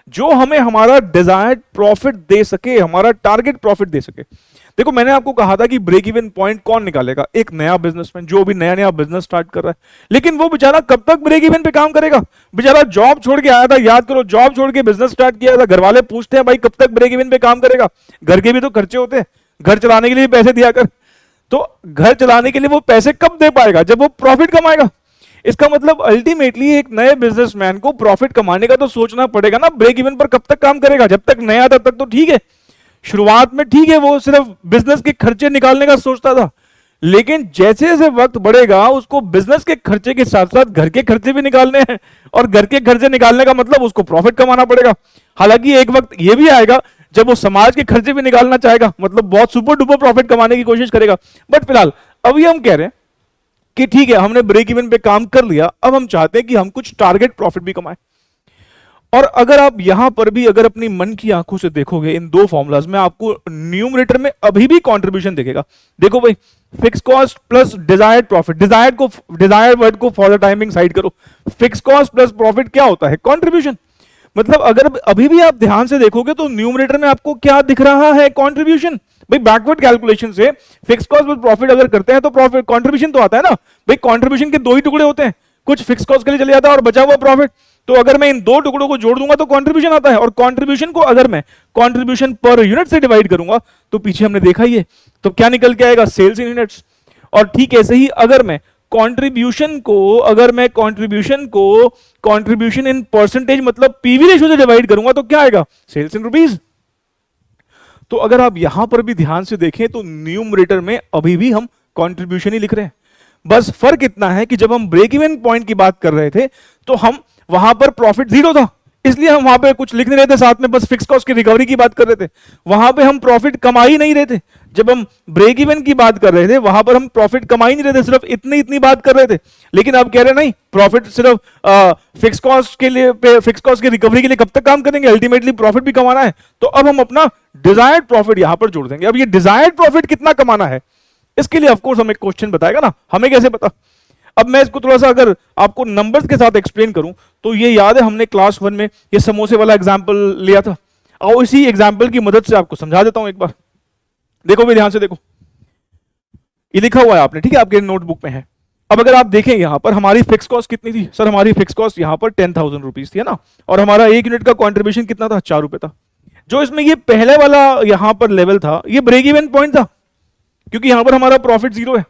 जो हमें हमारा डिजायर्ड प्रॉफिट दे सके, हमारा टारगेट प्रॉफिट दे सके। देखो, मैंने आपको कहा था कि ब्रेक इवन पॉइंट कौन निकालेगा, एक नया बिजनेसमैन जो भी नया नया बिजनेस स्टार्ट कर रहा है। लेकिन वो बेचारा कब तक ब्रेक इवन पे काम करेगा। बेचारा जॉब छोड़ के आया था, याद करो, जॉब छोड़ के बिजनेस स्टार्ट किया था। घर वाले पूछते हैं भाई कब तक ब्रेक इवन पे काम करेगा, घर के भी तो खर्चे होते हैं, घर चलाने के लिए पैसे दिया कर। तो घर चलाने के लिए वो पैसे कब दे पाएगा, जब वो प्रॉफिट कमाएगा। इसका मतलब अल्टीमेटली एक नए बिजनेसमैन को प्रॉफिट कमाने का तो सोचना पड़ेगा ना। ब्रेक इवन पर कब तक काम करेगा, जब तक नया था तब तक तो ठीक है, शुरुआत में ठीक है वो सिर्फ बिजनेस के खर्चे निकालने का सोचता था, लेकिन जैसे जैसे वक्त बढ़ेगा उसको बिजनेस के खर्चे के साथ साथ घर के खर्चे भी निकालने हैं, और घर के खर्चे निकालने का मतलब उसको प्रॉफिट कमाना पड़ेगा। हालांकि एक वक्त ये भी आएगा जब वो समाज के खर्चे भी निकालना चाहेगा, मतलब बहुत सुपर डुपर प्रॉफिट कमाने की कोशिश करेगा। बट फिलहाल अभी हम कह रहे हैं कि ठीक है हमने ब्रेक इवन पे काम कर लिया, अब हम चाहते हैं कि हम कुछ टारगेट प्रॉफिट भी कमाएं। और अगर आप यहां पर भी अगर अपनी मन की आंखों से देखोगे इन दो फॉर्मूलाज में, आपको न्यूमरेटर में अभी भी कंट्रीब्यूशन दिखेगा। देखो भाई, fix cost plus desired profit, desired word को फॉर द टाइमिंग साइड करो, फिक्स कॉस्ट प्लस प्रॉफिट क्या होता है? कंट्रीब्यूशन। मतलब अगर अभी भी आप ध्यान से देखोगे तो न्यूमरेटर में आपको क्या दिख रहा है? कंट्रीब्यूशन। भाई बैकवर्ड कैलकुलेशन से फिक्स कॉस्ट प्लस प्रॉफिट अगर करते हैं तो प्रॉफिट कंट्रीब्यूशन तो आता है ना। भाई कंट्रीब्यूशन के दो ही टुकड़े होते हैं, कुछ फिक्स कॉस्ट के लिए चले जाता है और बचा हुआ प्रॉफिट। तो अगर मैं इन दो टुकड़ों को जोड़ दूंगा तो कंट्रीब्यूशन आता है, और कंट्रीब्यूशन को अगर मैं कंट्रीब्यूशन पर यूनिट से डिवाइड करूंगा तो पीछे हमने देखा ही है, तो क्या निकल के आएगा? Sales in units. और ठीक ऐसे ही अगर मैं कंट्रीब्यूशन को कंट्रीब्यूशन इन परसेंटेज मतलब पीवी रेशियो से डिवाइड करूंगा तो क्या आएगा? Sales in rupees. तो अगर आप यहां पर भी ध्यान से देखें तो न्यूमरेटर में अभी भी हम कंट्रीब्यूशन ही लिख रहे हैं। बस फर्क इतना है कि जब हम ब्रेक इवन पॉइंट की बात कर रहे थे तो हम वहां पर प्रॉफिट जीरो था, इसलिए हम वहां पे कुछ लिख नहीं रहे थे साथ में, बस फिक्स कॉस्ट की रिकवरी की बात कर रहे थे। वहां पे हम प्रॉफिट कमा ही नहीं रहे थे। जब हम ब्रेक इवन की बात कर रहे थे वहां पर हम प्रॉफिट कमा ही नहीं रहे थे, सिर्फ इतनी इतनी बात कर रहे थे। लेकिन अब कह रहे नहीं, प्रॉफिट सिर्फ फिक्स कॉस्ट के लिए, फिक्स कॉस्ट की रिकवरी के लिए कब तक काम करेंगे? अल्टीमेटली प्रॉफिट भी कमाना है। तो अब हम अपना डिजायर्ड प्रॉफिट यहां पर जोड़ देंगे। अब ये डिजायर्ड प्रॉफिट कितना कमाना है, इसके लिए ऑफकोर्स हमें क्वेश्चन बताएगा ना, हमें कैसे पता? अब मैं इसको थोड़ा सा अगर आपको नंबर्स के साथ एक्सप्लेन करूं तो ये याद है हमने क्लास 1 में ये समोसे वाला एग्जांपल लिया था, और इसी एग्जांपल की मदद से आपको समझा देता हूं एक बार। देखो भी ध्यान से देखो, ये लिखा हुआ है आपने, ठीक है, आपके नोटबुक में है। अब अगर आप देखें यहां पर हमारी फिक्स कॉस्ट कितनी थी? सर हमारी फिक्स कॉस्ट यहां पर 10,000 रुपीज थी, है ना, और हमारा एक यूनिट का कॉन्ट्रीब्यूशन कितना था? 4 रुपए था। जो इसमें ये पहले वाला यहां पर लेवल था ये ब्रेक इवन पॉइंट था, क्योंकि यहां पर हमारा प्रॉफिट जीरो है,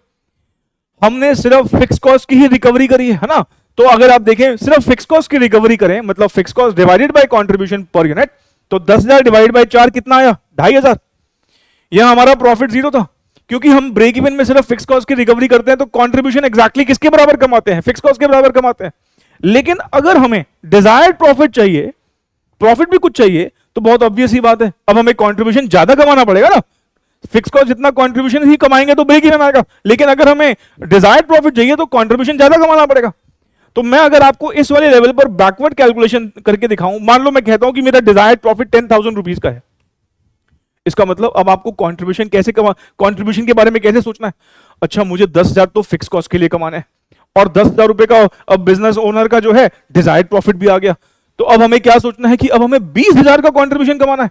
हमने सिर्फ फिक्स कॉस्ट की ही रिकवरी करी है ना। तो अगर आप देखें सिर्फ फिक्स कॉस्ट की रिकवरी करें, मतलब fix cost divided by contribution per unit, तो 10,000 डिवाइड बाय 4 कितना आया? 2,500। यह हमारा प्रॉफिट जीरो था, क्योंकि हम ब्रेक इवन में सिर्फ फिक्स कॉस्ट की रिकवरी करते हैं तो कंट्रीब्यूशन एग्जैक्टली किसके बराबर कमाते हैं? फिक्स कॉस्ट के बराबर कमाते हैं। लेकिन अगर हमें डिजायर्ड प्रॉफिट चाहिए, प्रॉफिट भी कुछ चाहिए, तो बहुत ऑब्वियस ही बात है, अब हमें कंट्रीब्यूशन ज्यादा कमाना पड़ेगा ना। फिक्स कॉस्ट जितना कंट्रीब्यूशन ही कमाएंगे तो ब्रेक इवन आएगा, लेकिन अगर हमें डिजायर्ड प्रॉफिट चाहिए तो कंट्रीब्यूशन ज्यादा कमाना पड़ेगा। तो मैं अगर आपको इस वाले लेवल पर बैकवर्ड कैलकुलेशन करके दिखाऊं, मान लो मैं कहता हूं कि मेरा डिजायर्ड प्रॉफिट 10,000 रुपीज का है, इसका मतलब अब आपको कंट्रीब्यूशन कैसे कंट्रीब्यूशन के बारे में कैसे सोचना है? अच्छा, मुझे 10,000 तो फिक्स कॉस्ट के लिए कमाना है, और 10,000 रुपए का अब बिजनेस ओनर का जो है डिजायर्ड प्रॉफिट भी आ गया, तो अब हमें क्या सोचना है कि अब हमें 20,000 का कंट्रीब्यूशन कमाना है।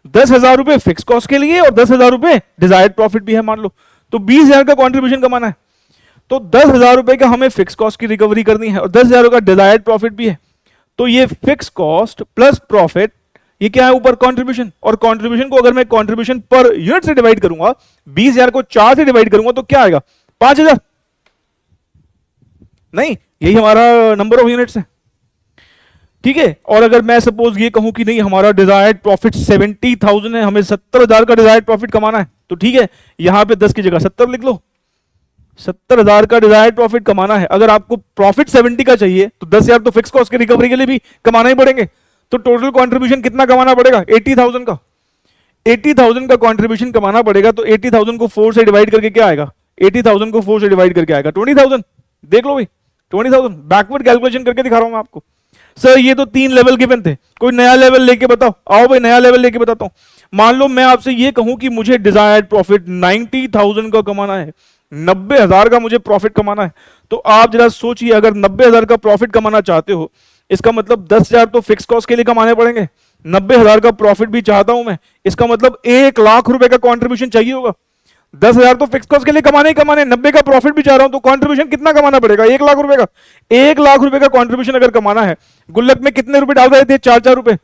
10,000 रुपए फिक्स कॉस्ट के लिए और 10,000 रुपए डिजायर्ड प्रॉफिट भी है मान लो, तो 20,000 का कंट्रीब्यूशन कमाना है। तो 10,000 रुपए का हमें फिक्स कॉस्ट की रिकवरी करनी है और 10,000 का डिजायर्ड प्रॉफिट भी है। तो ये फिक्स कॉस्ट प्लस प्रॉफिट, ये क्या है? ऊपर कंट्रीब्यूशन, और कंट्रीब्यूशन को अगर मैं कंट्रीब्यूशन पर यूनिट से डिवाइड करूंगा, 20,000 को 4 से डिवाइड करूंगा तो क्या आएगा? 5,000। नहीं, यही हमारा नंबर ऑफ यूनिट्स है, ठीक है। और अगर मैं सपोज ये कहूं कि नहीं हमारा डिजायर्ड प्रॉफिट 70,000 है, हमें 70,000 का डिजायर्ड प्रॉफिट कमाना है, तो ठीक है, यहां पे 10 की जगह 70 लिख लो। 70,000 का डिजायर्ड प्रॉफिट कमाना है। अगर आपको प्रॉफिट 70 का चाहिए तो 10,000 तो फिक्स कॉस्ट की रिकवरी के लिए भी कमाना ही पड़ेंगे, तो टोटल कंट्रीब्यूशन कितना कमाना पड़ेगा? 80,000 का। 80,000 का कंट्रीब्यूशन कमाना पड़ेगा, तो 80,000 को 4 से डिवाइड करके क्या आएगा? 80,000 को 4 से डिवाइड करके आएगा 20,000। देख लो भाई, 20,000 बैकवर्ड कैलकुलेशन करके दिखा रहा हूं मैं आपको। सर ये तो 3 लेवल गिवन थे, कोई नया लेवल लेके बताओ। आओ भाई, नया लेवल लेके बताता हूं। मान लो मैं आपसे ये कहूं कि मुझे डिजायर्ड प्रॉफिट 90,000 का कमाना है, 90,000 का मुझे प्रॉफिट कमाना है, तो आप जरा सोचिए, अगर 90,000 का प्रॉफिट कमाना चाहते हो, इसका मतलब 10,000 तो फिक्स कॉस्ट के लिए कमाने पड़ेंगे, 90,000 का प्रॉफिट भी चाहता हूं मैं, इसका मतलब 1,00,000 रुपए का कॉन्ट्रीब्यूशन चाहिए होगा। 10,000 तो फिक्स कॉस्ट के लिए कमाने ही कमाने, 90 का प्रॉफिट भी चाह रहा हूं, तो कंट्रीब्यूशन कितना कमाना पड़ेगा? 1,00,000 रुपए का। 1,00,000 रुपए का कंट्रीब्यूशन अगर कमाना है, गुल्लक में कितने रुपए डाल रहे थे? 4-4 रुपए।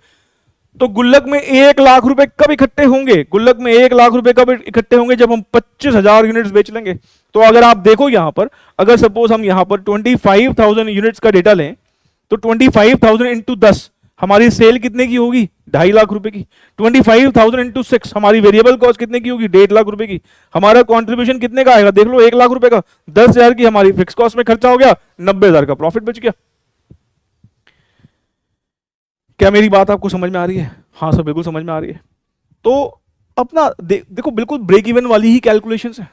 तो गुल्लक में 1,00,000 रुपए कब इकट्ठे होंगे? गुल्लक में 1,00,000 रुपए कब इकट्ठे होंगे? जब हम 25,000 यूनिट्स बेच लेंगे। तो अगर आप देखो यहां पर, अगर सपोज हम यहां पर 25,000 यूनिट्स का डेटा लें, तो 25,000 इंटू 10 हमारी सेल कितने की होगी, 2.5 लाख रुपए की। 25,000 इंटू 6 हमारी वेरिएबल कॉस्ट कितने की होगी, 1.5 लाख रुपए की। हमारा कॉन्ट्रीब्यूशन कितने का आएगा, देख लो 1 लाख रुपए का। 10,000 की हमारी फिक्स कॉस्ट में खर्चा हो गया, 90,000 का प्रॉफिट बच गया। क्या मेरी बात आपको समझ में आ रही है? हाँ सर बिल्कुल समझ में आ रही है। तो अपना देखो बिल्कुल ब्रेक इवन वाली ही कैलकुलेशंस है,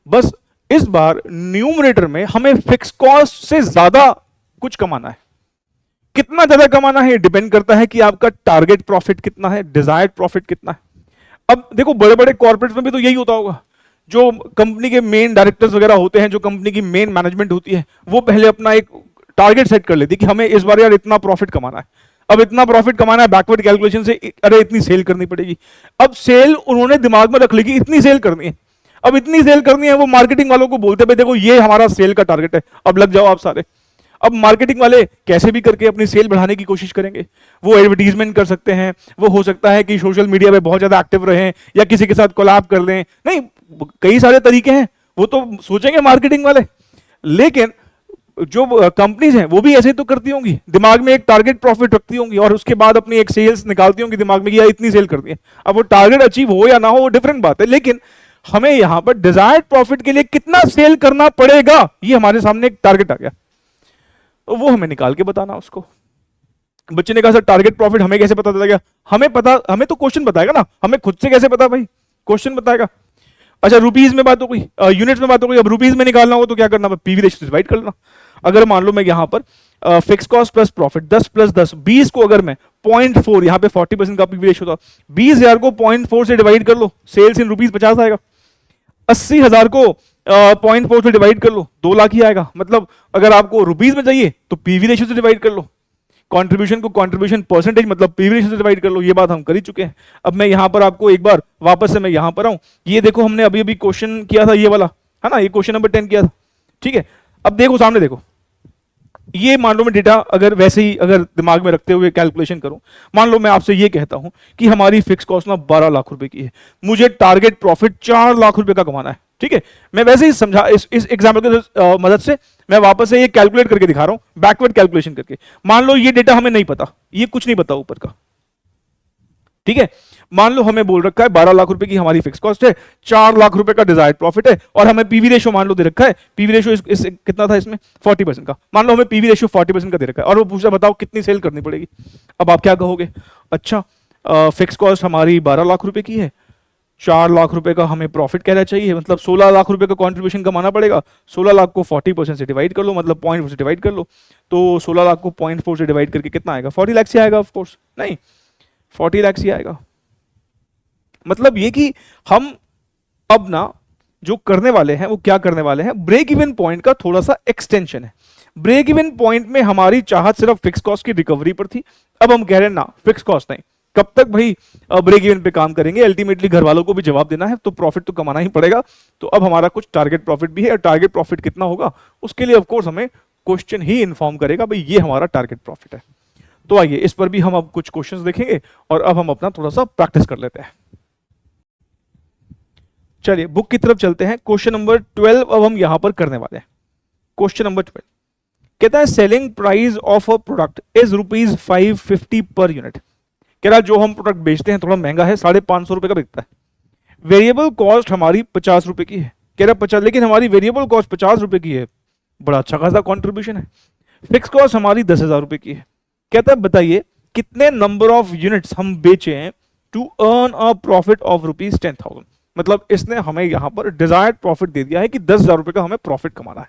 बस इस बार न्यूमरेटर में हमें फिक्स कॉस्ट से ज्यादा कुछ कमाना है। कितना ज्यादा कमाना है डिपेंड करता है कि आपका टारगेट प्रॉफिट कितना है, डिजायर्ड प्रॉफिट कितना है। अब देखो बड़े बड़े कॉर्पोरेट में भी तो यही होता होगा, जो कंपनी के मेन डायरेक्टर्स वगैरह होते हैं, जो कंपनी की मेन मैनेजमेंट होती है, वो पहले अपना एक टारगेट सेट कर लेती है कि हमें इस बार यार इतना प्रॉफिट कमाना है। अब इतना प्रॉफिट कमाना है, बैकवर्ड कैलकुलेशन से अरे इतनी सेल करनी पड़ेगी। अब सेल उन्होंने दिमाग में रख ली कि इतनी सेल करनी है। अब इतनी सेल करनी है, वो मार्केटिंग वालों को बोलते भाई देखो ये हमारा सेल का टारगेट है, अब लग जाओ आप सारे। अब मार्केटिंग वाले कैसे भी करके अपनी सेल बढ़ाने की कोशिश करेंगे। वो एडवर्टीजमेंट कर सकते हैं, वो हो सकता है कि सोशल मीडिया पे बहुत ज्यादा एक्टिव रहें या किसी के साथ कोलैब कर लें, नहीं कई सारे तरीके हैं, वो तो सोचेंगे मार्केटिंग वाले। लेकिन जो कंपनीज हैं वो भी ऐसे तो करती होंगी, दिमाग में एक टारगेट प्रॉफिट रखती होंगी और उसके बाद अपनी एक सेल्स निकालती होंगी दिमाग में कि यार इतनी सेल करनी है। अब वो टारगेट अचीव हो या ना हो वो डिफरेंट बात है, लेकिन हमें यहां पर डिजायर्ड प्रॉफिट के लिए कितना सेल करना पड़ेगा, ये हमारे सामने एक टारगेट आ गया, तो वो हमें निकाल के बताना उसको। बच्चे ने कहा सर टारगेट प्रॉफिट हमें कैसे पता चलेगा? हमें तो क्वेश्चन बताएगा ना, हमें खुद से कैसे पता भाई, क्वेश्चन बताएगा। अच्छा रुपीज में बात हो गई, यूनिट्स में बात हो गई। अब रुपीज में निकालना हो तो क्या करना, पीवी रेशियो से डिवाइड कर लेना। अगर मान लो मैं यहां पर fix cost plus profit 10 plus 10 20 को अगर मैं 0.4, यहां पे 40% का पीवी रेशियो था, 20,000 को 0.4 से डिवाइड कर लो, सेल्स इन रुपीज 50 आएगा। 80,000 को 0.4 से डिवाइड कर लो, 2 लाख ही आएगा। मतलब अगर आपको रुपीज में चाहिए तो पीवी रेशियो से डिवाइड कर लो, कंट्रीब्यूशन को कंट्रीब्यूशन परसेंटेज मतलब पीवी रेशियो से डिवाइड कर लो। ये बात हम कर ही चुके हैं। अब मैं यहां पर आपको एक बार वापस से मैं यहां पर आऊं, ये देखो हमने अभी अभी क्वेश्चन किया था ये वाला, है ना, ये क्वेश्चन नंबर 10 किया था, ठीक है। अब देखो सामने देखो, ये मान लो मैं डेटा अगर वैसे ही अगर दिमाग में रखते हुए कैलकुलेशन करूं, मान लो मैं आपसे ये कहता हूं कि हमारी फिक्स कॉस्ट ना 12 लाख रुपए की है, मुझे टारगेट प्रॉफिट 4 लाख रुपए का कमाना है, ठीक है। मैं वैसे ही समझा इस एग्जाम्पल की मदद से मैं वापस से ये कैलकुलेट करके दिखा रहा हूं, बैकवर्ड कैलकुलेशन करके। मान लो ये डेटा हमें नहीं पता, ये कुछ नहीं पता ऊपर का, ठीक है। मान लो हमें बोल रखा है 12 लाख रुपए की हमारी फिक्स कॉस्ट है, 4 लाख रुपए का डिजायर्ड प्रॉफिट है, और हमें पीवी रेशियो मान लो दे रखा है, पीवी रेशियो इस कितना था इसमें 40% का, मान लो हमें पीवी रेशियो 40% का दे रखा है और वो पूछा बताओ कितनी सेल करनी पड़ेगी। अब आप क्या कहोगे, अच्छा फिक्स कॉस्ट हमारी 12 लाख रुपए की है, 4 लाख रुपए का हमें प्रॉफिट कहना चाहिए, मतलब 16 लाख रुपए का कॉन्ट्रीब्यूशन कमाना पड़ेगा। 16 लाख को 40% से डिवाइड कर लो, मतलब 0.4 से डिवाइड कर लो, तो 16 लाख को 0.4 से डिवाइड करके कितना आएगा, 40 लाख से आएगा ऑफकोर्स, नहीं 40 लाख से आएगा। मतलब ये कि हम अब ना जो करने वाले हैं वो क्या करने वाले हैं, ब्रेक इवन पॉइंट का थोड़ा सा एक्सटेंशन है। ब्रेक इवन पॉइंट में हमारी चाहत सिर्फ फिक्स कॉस्ट की रिकवरी पर थी, अब हम कह रहे हैं ना फिक्स कॉस्ट नहीं, कब तक भाई ब्रेक इवन पे काम करेंगे, अल्टीमेटली घर वालों को भी जवाब देना है तो प्रॉफिट तो कमाना ही पड़ेगा। तो अब हमारा कुछ टारगेट प्रॉफिट भी है, और टारगेट प्रॉफिट कितना होगा उसके लिए ऑफकोर्स हमें क्वेश्चन ही इन्फॉर्म करेगा भाई ये हमारा टारगेट प्रॉफिट है। तो आइए इस पर भी हम अब कुछ क्वेश्चंस देखेंगे और अब हम अपना थोड़ा सा प्रैक्टिस कर लेते हैं। चलिए बुक की तरफ चलते हैं, क्वेश्चन नंबर 12 अब हम यहां पर करने वाले हैं। क्वेश्चन नंबर 12 कहता है selling price of a product is ₹550 per unit. कह रहा जो हम प्रोडक्ट बेचते हैं थोड़ा महंगा है, 550 रुपए का बिकता है। वेरिएबल कॉस्ट हमारी 50 रुपए की है, कह रहा 50, लेकिन हमारी वेरिएबल कॉस्ट 50 रुपए की है, बड़ा अच्छा खासा कॉन्ट्रीब्यूशन है। फिक्स कॉस्ट हमारी 10,000 रुपए की है। कहता है बताइए कितने नंबर ऑफ यूनिट्स हम बेचे to earn a profit of ₹10,000। मतलब इसने हमें यहां पर डिजायर्ड प्रॉफिट दे दिया है कि 10,000 रुपए का हमें प्रॉफिट कमाना है।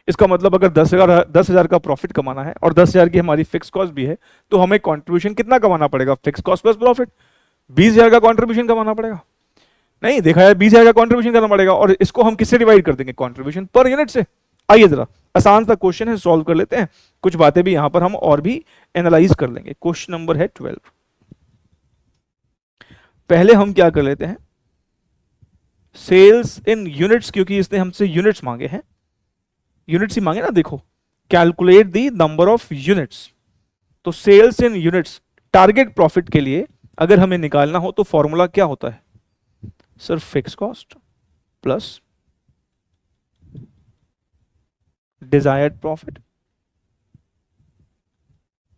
इसका मतलब अगर 10,000 का प्रॉफिट कमाना है और 10,000 की हमारी फिक्स कॉस्ट भी है, तो हमें कंट्रीब्यूशन कितना कमाना पड़ेगा, फिक्स कॉस्ट प्लस प्रॉफिट, 20,000 का कंट्रीब्यूशन कमाना पड़ेगा। नहीं देखा है, 20,000 का कंट्रीब्यूशन करना पड़ेगा, और इसको हम किससे डिवाइड कर देंगे, कंट्रीब्यूशन पर यूनिट से। आइए जरा आसान सा क्वेश्चन है, सॉल्व कर लेते हैं, कुछ बातें भी यहां पर हम और भी एनालाइज कर लेंगे। क्वेश्चन नंबर है 12। पहले हम क्या कर लेते हैं, सेल्स इन यूनिट्स, क्योंकि इसने हमसे यूनिट्स मांगे हैं, यूनिट्स ही मांगे ना, देखो calculate the number of units. तो sales in units target profit के लिए अगर हमें निकालना हो तो फॉर्मूला क्या होता है, सिर्फ fix cost plus desired profit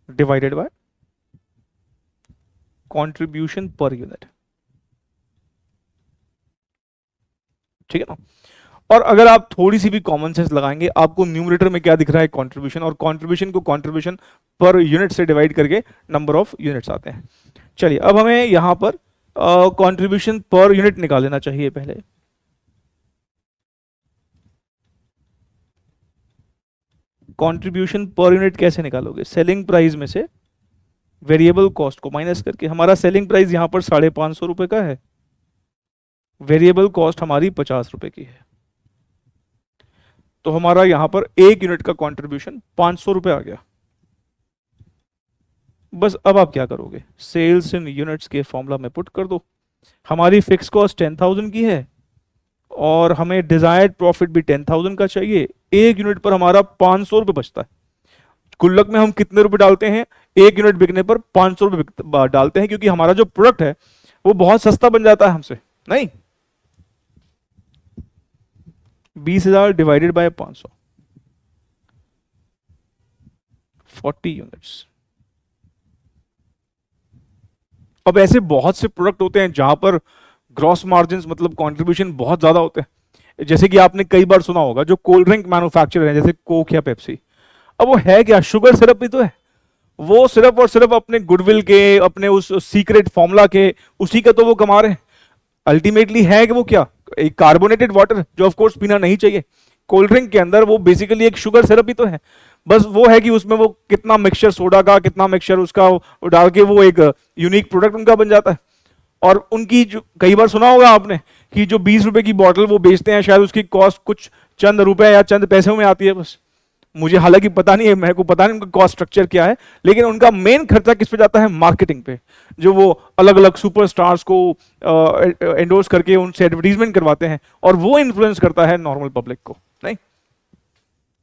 divided by contribution per unit, ठीक है ना। और अगर आप थोड़ी सी भी कॉमन सेंस लगाएंगे, आपको न्यूमरेटर में क्या दिख रहा है, कंट्रीब्यूशन, और कंट्रीब्यूशन को कंट्रीब्यूशन पर यूनिट से डिवाइड करके नंबर ऑफ यूनिट्स आते हैं। चलिए अब हमें यहां पर कंट्रीब्यूशन पर यूनिट निकाल लेना चाहिए पहले। कंट्रीब्यूशन पर यूनिट कैसे निकालोगे, सेलिंग प्राइस में से वेरिएबल कॉस्ट को माइनस करके। हमारा सेलिंग प्राइस यहां पर 550 रुपए का है, वेरिएबल कॉस्ट हमारी 50 रुपए की है, तो हमारा यहां पर एक यूनिट का कंट्रीब्यूशन 500 रुपए आ गया। बस अब आप क्या करोगे, सेल्स इन यूनिट्स के फॉर्मूला में पुट कर दो। हमारी फिक्स कॉस्ट 10,000 की है और हमें डिजायर्ड प्रॉफिट भी 10,000 का चाहिए, एक यूनिट पर हमारा 500 रुपए बचता है। गुल्लक में हम कितने रुपए डालते हैं, एक यूनिट बिकने पर 500 रुपए डालते हैं, क्योंकि हमारा जो प्रोडक्ट है वो बहुत सस्ता बन जाता है हमसे, नहीं। 20,000 डिवाइडेड बाय 500, 40 यूनिट्स। अब ऐसे बहुत से प्रोडक्ट होते हैं जहां पर ग्रॉस मार्जिन मतलब कंट्रीब्यूशन बहुत ज्यादा होते हैं। जैसे कि आपने कई बार सुना होगा जो कोल्ड ड्रिंक मैन्युफैक्चरर है, जैसे कोक या पेप्सी, अब वो है क्या, शुगर सिरप ही तो है। वो सिर्फ और सिर्फ अपने गुडविल के, अपने उस सीक्रेट फॉर्मूला के, उसी का तो वो कमा रहे हैं। अल्टीमेटली है कि वो क्या, एक कार्बोनेटेड वाटर जो ऑफ कोर्स पीना नहीं चाहिए। कोल्ड ड्रिंक के अंदर वो बेसिकली एक शुगर सिरप ही तो है। बस वो है कि उसमें वो कितना मिक्सचर सोडा का, कितना मिक्सचर उसका डाल के वो एक यूनिक प्रोडक्ट उनका बन जाता है। और उनकी जो कई बार सुना होगा आपने कि जो 20 रुपए की बॉटल वो बेचते हैं, शायद उसकी कॉस्ट कुछ चंद रुपए या चंद पैसों में आती है बस। मुझे हालांकि पता नहीं है, मेरे को पता नहीं उनका कॉस्ट स्ट्रक्चर क्या है, लेकिन उनका मेन खर्चा किस पे जाता है, मार्केटिंग पे। जो वो अलग अलग सुपरस्टार्स को एंडोर्स करके उनसे एडवर्टीजमेंट करवाते हैं, और वो इन्फ्लुएंस करता है नॉर्मल पब्लिक को, नहीं।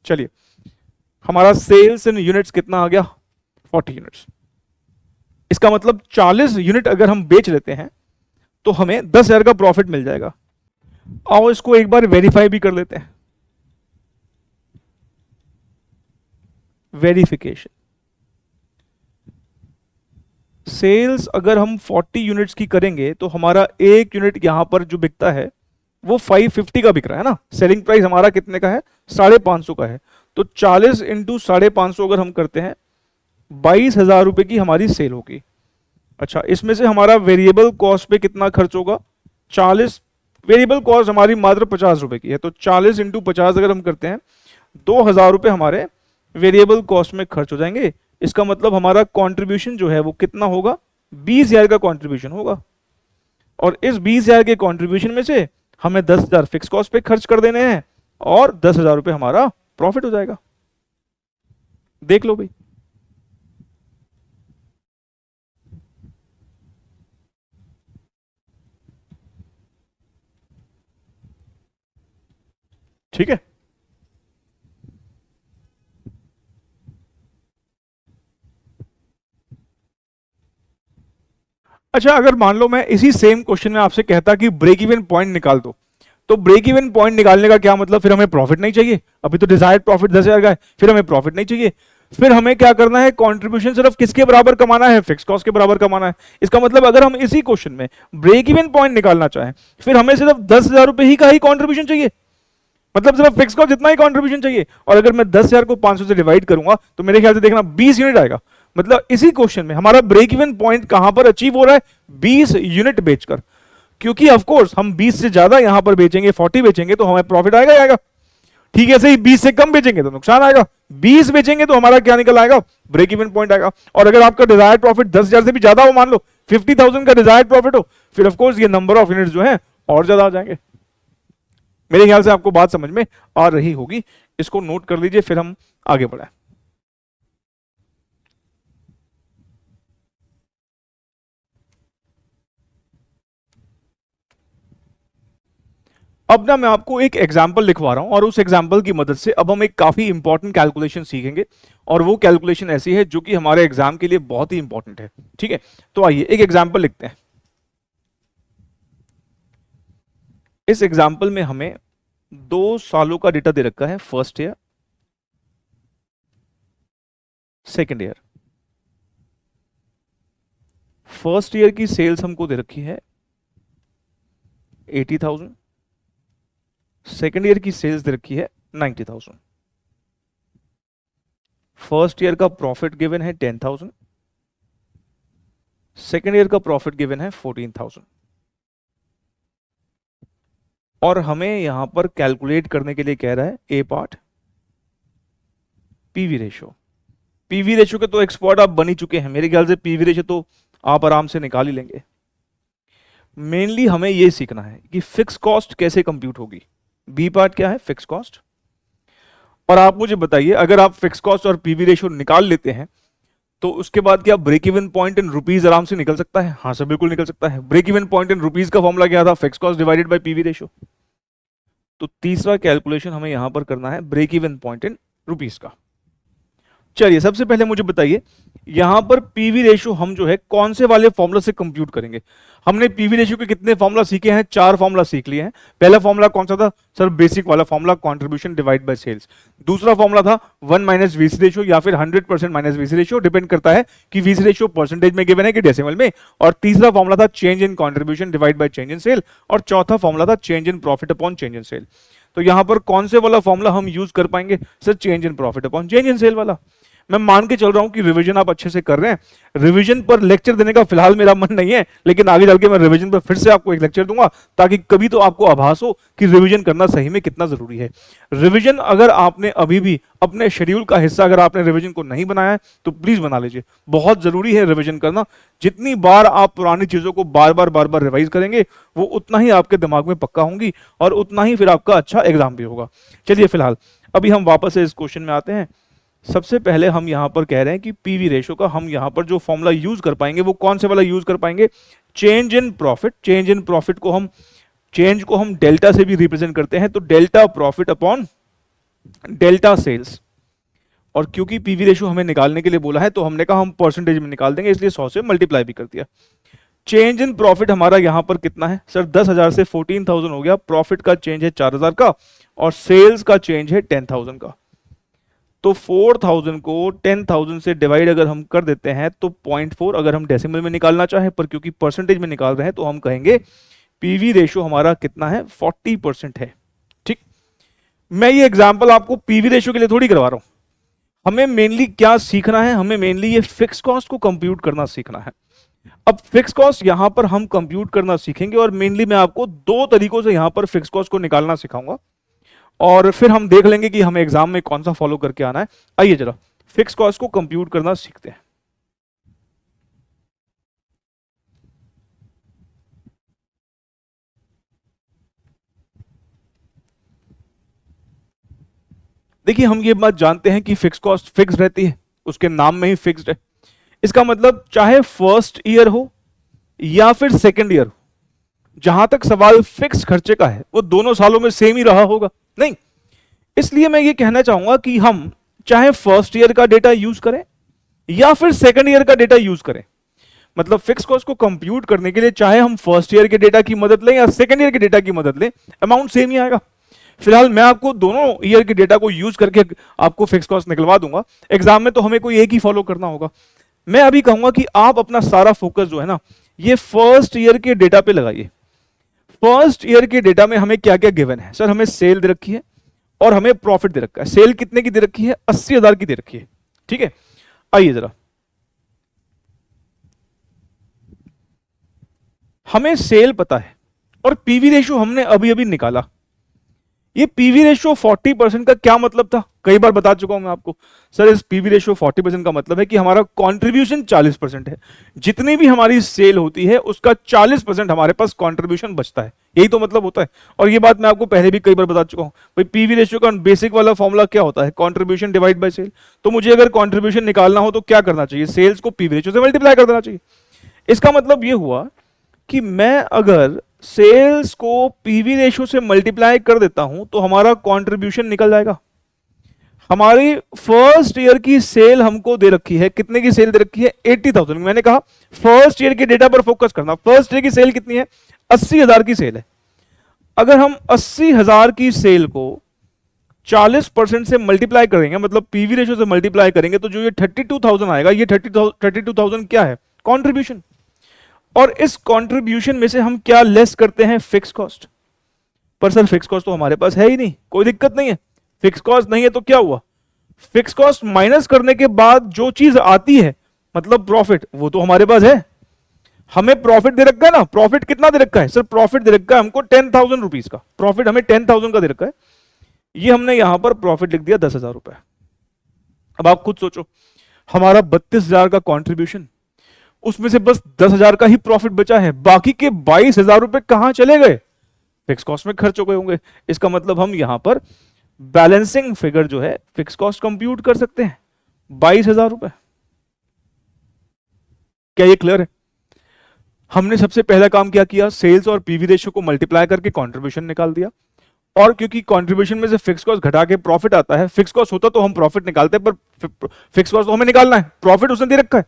चलिए हमारा सेल्स इन यूनिट्स कितना आ गया, 40 यूनिट्स। इसका मतलब 40 यूनिट अगर हम बेच लेते हैं तो हमें 10,000 का प्रॉफिट मिल जाएगा। आओ इसको एक बार वेरीफाई भी कर लेते हैं। वेरिफिकेशन, सेल्स अगर हम 40 यूनिट्स की करेंगे तो हमारा एक यूनिट यहां पर जो बिकता है वो 550 का बिक रहा है ना। सेलिंग प्राइस हमारा कितने का है, 550 का है। तो 40 इंटू 550 अगर हम करते हैं, 22,000 रुपए की हमारी सेल होगी। अच्छा, इसमें से हमारा वेरिएबल कॉस्ट पे कितना खर्च होगा, 40। वेरिएबल कॉस्ट हमारी मात्र 50 रुपए की है, तो 40 इंटू 50 अगर हम करते हैं, 2,000 रुपए हमारे वेरिएबल कॉस्ट में खर्च हो जाएंगे। इसका मतलब हमारा कंट्रीब्यूशन जो है वो कितना होगा, 20,000 का कंट्रीब्यूशन होगा। और इस 20,000 के कंट्रीब्यूशन में से हमें 10,000 फिक्स कॉस्ट पे खर्च कर देने हैं, और 10,000 रुपए हमारा प्रॉफिट हो जाएगा। देख लो भाई, ठीक है। अच्छा, अगर मान लो मैं इसी सेम क्वेश्चन में आपसे कहता कि ब्रेक इवन पॉइंट निकाल दो, तो ब्रेक इवन पॉइंट निकालने का क्या मतलब, फिर हमें प्रॉफिट नहीं चाहिए। अभी तो डिजायर्ड प्रॉफिट 10,000 का है, फिर हमें प्रॉफिट नहीं चाहिए। फिर हमें क्या करना है, कंट्रीब्यूशन सिर्फ किसके बराबर कमाना है, फिक्स कॉस्ट के बराबर कमाना है। इसका मतलब अगर हम इसी क्वेश्चन में ब्रेक इवन पॉइंट निकालना चाहें, फिर हमें सिर्फ 10,000 रुपए ही का ही कॉन्ट्रीब्यूशन चाहिए, मतलब सिर्फ फिक्स कॉस्ट जितना ही कंट्रीब्यूशन चाहिए। और अगर मैं 10,000 को 500 से डिवाइड करूंगा तो मेरे ख्याल से देखना 20 यूनिट आएगा। मतलब इसी क्वेश्चन में हमारा ब्रेक इवन पॉइंट कहां पर अचीव हो रहा है, 20 यूनिट बेचकर। क्योंकि ऑफ कोर्स हम 20 से ज्यादा यहां पर बेचेंगे, 40 बेचेंगे तो हमें प्रॉफिट आएगा ही आएगा। ठीक है, सही 20 से कम बेचेंगे तो नुकसान आएगा, 20 बेचेंगे तो हमारा क्या निकल आएगा, ब्रेक इवन पॉइंट आएगा। और अगर आपका डिजायर्ड प्रॉफिट 10,000 से भी ज्यादा हो, मान लो 50,000 का डिजायर्ड प्रॉफिट हो, फिर ऑफ कोर्स ये नंबर ऑफ यूनिट्स जो है और ज्यादा आ जाएंगे। मेरे ख्याल से आपको बात समझ में आ रही होगी, इसको नोट कर लीजिए, फिर हम आगे बढ़ाएं। अब ना मैं आपको एक एग्जाम्पल लिखवा रहा हूं, और उस एग्जाम्पल की मदद से अब हम एक काफी इंपॉर्टेंट कैलकुलेशन सीखेंगे। और वो कैलकुलेशन ऐसी है जो कि हमारे एग्जाम के लिए बहुत ही इंपॉर्टेंट है। ठीक है, तो आइए एक एग्जाम्पल लिखते हैं। इस एग्जाम्पल में हमें 2 सालों का डेटा दे रखा है, first year, second year, first year की सेल्स हमको दे रखी है 80,000, सेकेंड ईयर की सेल्स दे रखी है 90,000, फर्स्ट ईयर का प्रॉफिट गिवन है 10,000, सेकेंड ईयर का प्रॉफिट गिवन है 14,000, और हमें यहां पर कैलकुलेट करने के लिए कह रहा है a part PV ratio. PV ratio के तो एक्सपर्ट आप बन ही चुके हैं, मेरे ख्याल से पीवी रेशियो तो आप आराम से निकाल ही लेंगे। मेनली हमें यह सीखना है कि फिक्स कॉस्ट कैसे कंप्यूट होगी। बी पार्ट क्या है? Fix cost. और आप मुझे बताइए, अगर आप फिक्स कॉस्ट और पीवी रेशियो निकाल लेते हैं तो उसके बाद क्या break even point in rupees आराम से निकल सकता है? हाँ सर, बिल्कुल निकल सकता है। Break even point in rupees का फॉर्मूला क्या था? Fix cost divided by PV ratio. तो तीसरा कैलकुलेशन हमें यहां पर करना है break even point in rupees का। चलिए सबसे पहले मुझे बताइए, यहां पर पीवी रेशियो हम जो है कौन से वाले फॉर्मूला से कंप्यूट करेंगे? हमने पीवी रेशियो के कितने फॉर्मूला सीखे हैं? 4 फॉर्मूला सीख लिए हैं। पहला फॉर्मूला कौन सा था सर? बेसिक वाला formula, contribution divide by sales. दूसरा फॉर्मूला था 1 माइनस वीसी रेशियो या फिर 100% माइनस वीसी रेशियो, डिपेंड करता है कि वीसी रेशियो परसेंटेज में गिवन है कि डेसिमल में। और तीसरा फॉर्मूला था change in contribution divide by change in sale, और चौथा फॉर्मूला था change in profit upon change in sale. तो यहां पर कौन से वाला फॉर्मूला हम यूज कर पाएंगे sir? Change in profit upon change in sale वाला। मैं मान के चल रहा हूं कि रिवीजन आप अच्छे से कर रहे हैं। रिवीजन पर लेक्चर देने का फिलहाल मेरा मन नहीं है, लेकिन आगे चल के मैं रिवीजन पर फिर से आपको एक लेक्चर दूंगा, ताकि कभी तो आपको आभास हो कि रिवीजन करना सही में कितना जरूरी है। रिवीजन अगर आपने अभी भी अपने शेड्यूल का हिस्सा अगर आपने रिवीजन को नहीं बनाया है तो प्लीज बना लीजिए, बहुत जरूरी है रिवीजन करना। जितनी बार आप पुरानी चीजों को बार बार रिवाइज करेंगे वो उतना ही आपके दिमाग में पक्का होंगी और उतना ही फिर आपका अच्छा एग्जाम भी होगा। चलिए फिलहाल अभी हम वापस से इस क्वेश्चन में आते हैं। सबसे पहले हम यहां पर कह रहे हैं कि पीवी रेशियो का हम यहां पर जो फॉर्मूला यूज कर पाएंगे वो कौन से वाला यूज कर पाएंगे? Change in profit. Change in profit को हम चेंज को हम डेल्टा से भी रिप्रेजेंट करते हैं, तो delta profit upon delta sales. और क्योंकि पीवी रेशियो हमें निकालने के लिए बोला है तो हमने कहा हम परसेंटेज में निकाल देंगे, इसलिए 100 से मल्टीप्लाई भी कर दिया। चेंज इन प्रॉफिट हमारा यहां पर कितना है सर? 10,000 से 14,000 हो गया। प्रॉफिट का चेंज है 4,000 का और सेल्स का चेंज है 10,000 का। तो 4,000 को 10,000 से डिवाइड अगर हम कर देते हैं तो 0.4, अगर हम डेसिमल में निकालना चाहें पर क्योंकि परसेंटेज में निकाल रहे हैं तो हम कहेंगे पीवी रेशियो हमारा कितना है? 40% है। ठीक, मैं ये एग्जांपल आपको पीवी रेशियो के लिए थोड़ी करवा रहा हूं। हमें मेनली क्या सीखना है? हमें मेनली ये फिक्स कॉस्ट को कंप्यूट करना सीखना है। अब फिक्स कॉस्ट यहां पर हम कंप्यूट करना सीखेंगे और मेनली मैं आपको 2 तरीकों से यहां पर फिक्स कॉस्ट को निकालना सिखाऊंगा और फिर हम देख लेंगे कि हमें एग्जाम में कौन सा फॉलो करके आना है। आइए जरा फिक्स कॉस्ट को कंप्यूट करना सीखते हैं। देखिए हम ये बात जानते हैं कि फिक्स कॉस्ट फिक्स रहती है, उसके नाम में ही फिक्स्ड है। इसका मतलब चाहे फर्स्ट ईयर हो या फिर सेकेंड ईयर हो, जहां तक सवाल फिक्स खर्चे का है वो दोनों सालों में सेम ही रहा होगा नहीं। इसलिए मैं ये कहना चाहूंगा कि हम चाहे फर्स्ट ईयर का डेटा यूज करें या फिर सेकेंड ईयर का डेटा यूज करें, मतलब फिक्स कॉस्ट को कंप्यूट करने के लिए चाहे हम फर्स्ट ईयर के डेटा की मदद लें या सेकेंड ईयर के डेटा की मदद लें, अमाउंट सेम ही आएगा। फिलहाल मैं आपको दोनों ईयर के डेटा को यूज करके आपको फिक्स कॉस्ट निकलवा दूंगा। एग्जाम में तो हमें कोई एक ही फॉलो करना होगा। मैं अभी कहूंगा कि आप अपना सारा फोकस जो है ना ये फर्स्ट ईयर के डेटा पे लगाइए। फर्स्ट ईयर के डेटा में हमें क्या क्या गिवन है सर? हमें सेल दे रखी है और हमें प्रॉफिट दे रखा है। सेल कितने की दे रखी है? 80,000 की दे रखी है। ठीक है, आइए जरा हमें सेल पता है और पीवी रेशियो हमने अभी अभी निकाला। ये पीवी रेशियो 40% का क्या मतलब था? कई बार बता चुका हूं मैं आपको। सर इस पीवी रेशियो 40% का मतलब है कि हमारा कंट्रीब्यूशन 40% है। जितनी भी हमारी सेल होती है उसका 40% हमारे पास कंट्रीब्यूशन बचता है, यही तो मतलब होता है। और ये बात मैं आपको पहले भी कई बार बता चुका हूं। भाई पीवी रेशियो का बेसिक वाला फॉर्मूला क्या होता है? Contribution divide by sale. तो मुझे अगर कंट्रीब्यूशन निकालना हो तो क्या करना चाहिए? सेल्स को पीवी रेशियो से मल्टीप्लाई कर देना चाहिए। इसका मतलब यह हुआ कि मैं अगर सेल्स को पीवी रेशियो से मल्टीप्लाई कर देता हूं तो हमारा कंट्रीब्यूशन निकल जाएगा। हमारी फर्स्ट ईयर की सेल हमको दे रखी है, कितने की सेल दे रखी है? 80,000। मैंने कहा फर्स्ट ईयर के डेटा पर फोकस करना। फर्स्ट ईयर की सेल कितनी है? 80,000 की सेल है। अगर हम 80,000 की सेल को 40% से मल्टीप्लाई करेंगे, मतलब पीवी रेशियो से मल्टीप्लाई करेंगे, तो जो ये 32,000 आएगा, ये 32,000 क्या है? कॉन्ट्रीब्यूशन। और इस कंट्रीब्यूशन में से हम क्या लेस करते हैं, फिक्स कॉस्ट। पर सर फिक्स कॉस्ट तो हमारे पास है ही नहीं, कोई दिक्कत नहीं है, फिक्स कॉस्ट नहीं है तो क्या हुआ, फिक्स कॉस्ट माइनस करने के बाद जो चीज आती है मतलब प्रॉफिट, वो तो हमारे पास है। हमें प्रॉफिट दे रखा है ना, प्रॉफिट कितना दे रखा है सर, प्रॉफिट दे रखा है हमको 10,000 रुपीज का, प्रॉफिट हमें 10,000 का दे रखा है, ये हमने यहां पर प्रॉफिट लिख दिया 10,000 रुपए। अब आप खुद सोचो, हमारा 32,000 का कॉन्ट्रीब्यूशन, उसमें से बस 10,000 का ही प्रॉफिट बचा है, बाकी के 22,000 रुपए कहां चले गए, फिक्स कॉस्ट में खर्च हो गए होंगे। इसका मतलब हम यहां पर बैलेंसिंग फिगर जो है फिक्स कॉस्ट कंप्यूट कर सकते हैं 22,000 रुपए। क्या ये क्लियर है? हमने सबसे पहला काम क्या किया, सेल्स और पीवी रेशियो को मल्टीप्लाई करके कंट्रीब्यूशन निकाल दिया, और क्योंकि कंट्रीब्यूशन में से फिक्स कॉस्ट घटा के प्रॉफिट आता है, फिक्स कॉस्ट होता तो हम प्रॉफिट निकालते, पर फिक्स कॉस्ट तो हमें निकालना है, प्रॉफिट उसने दे रखा है,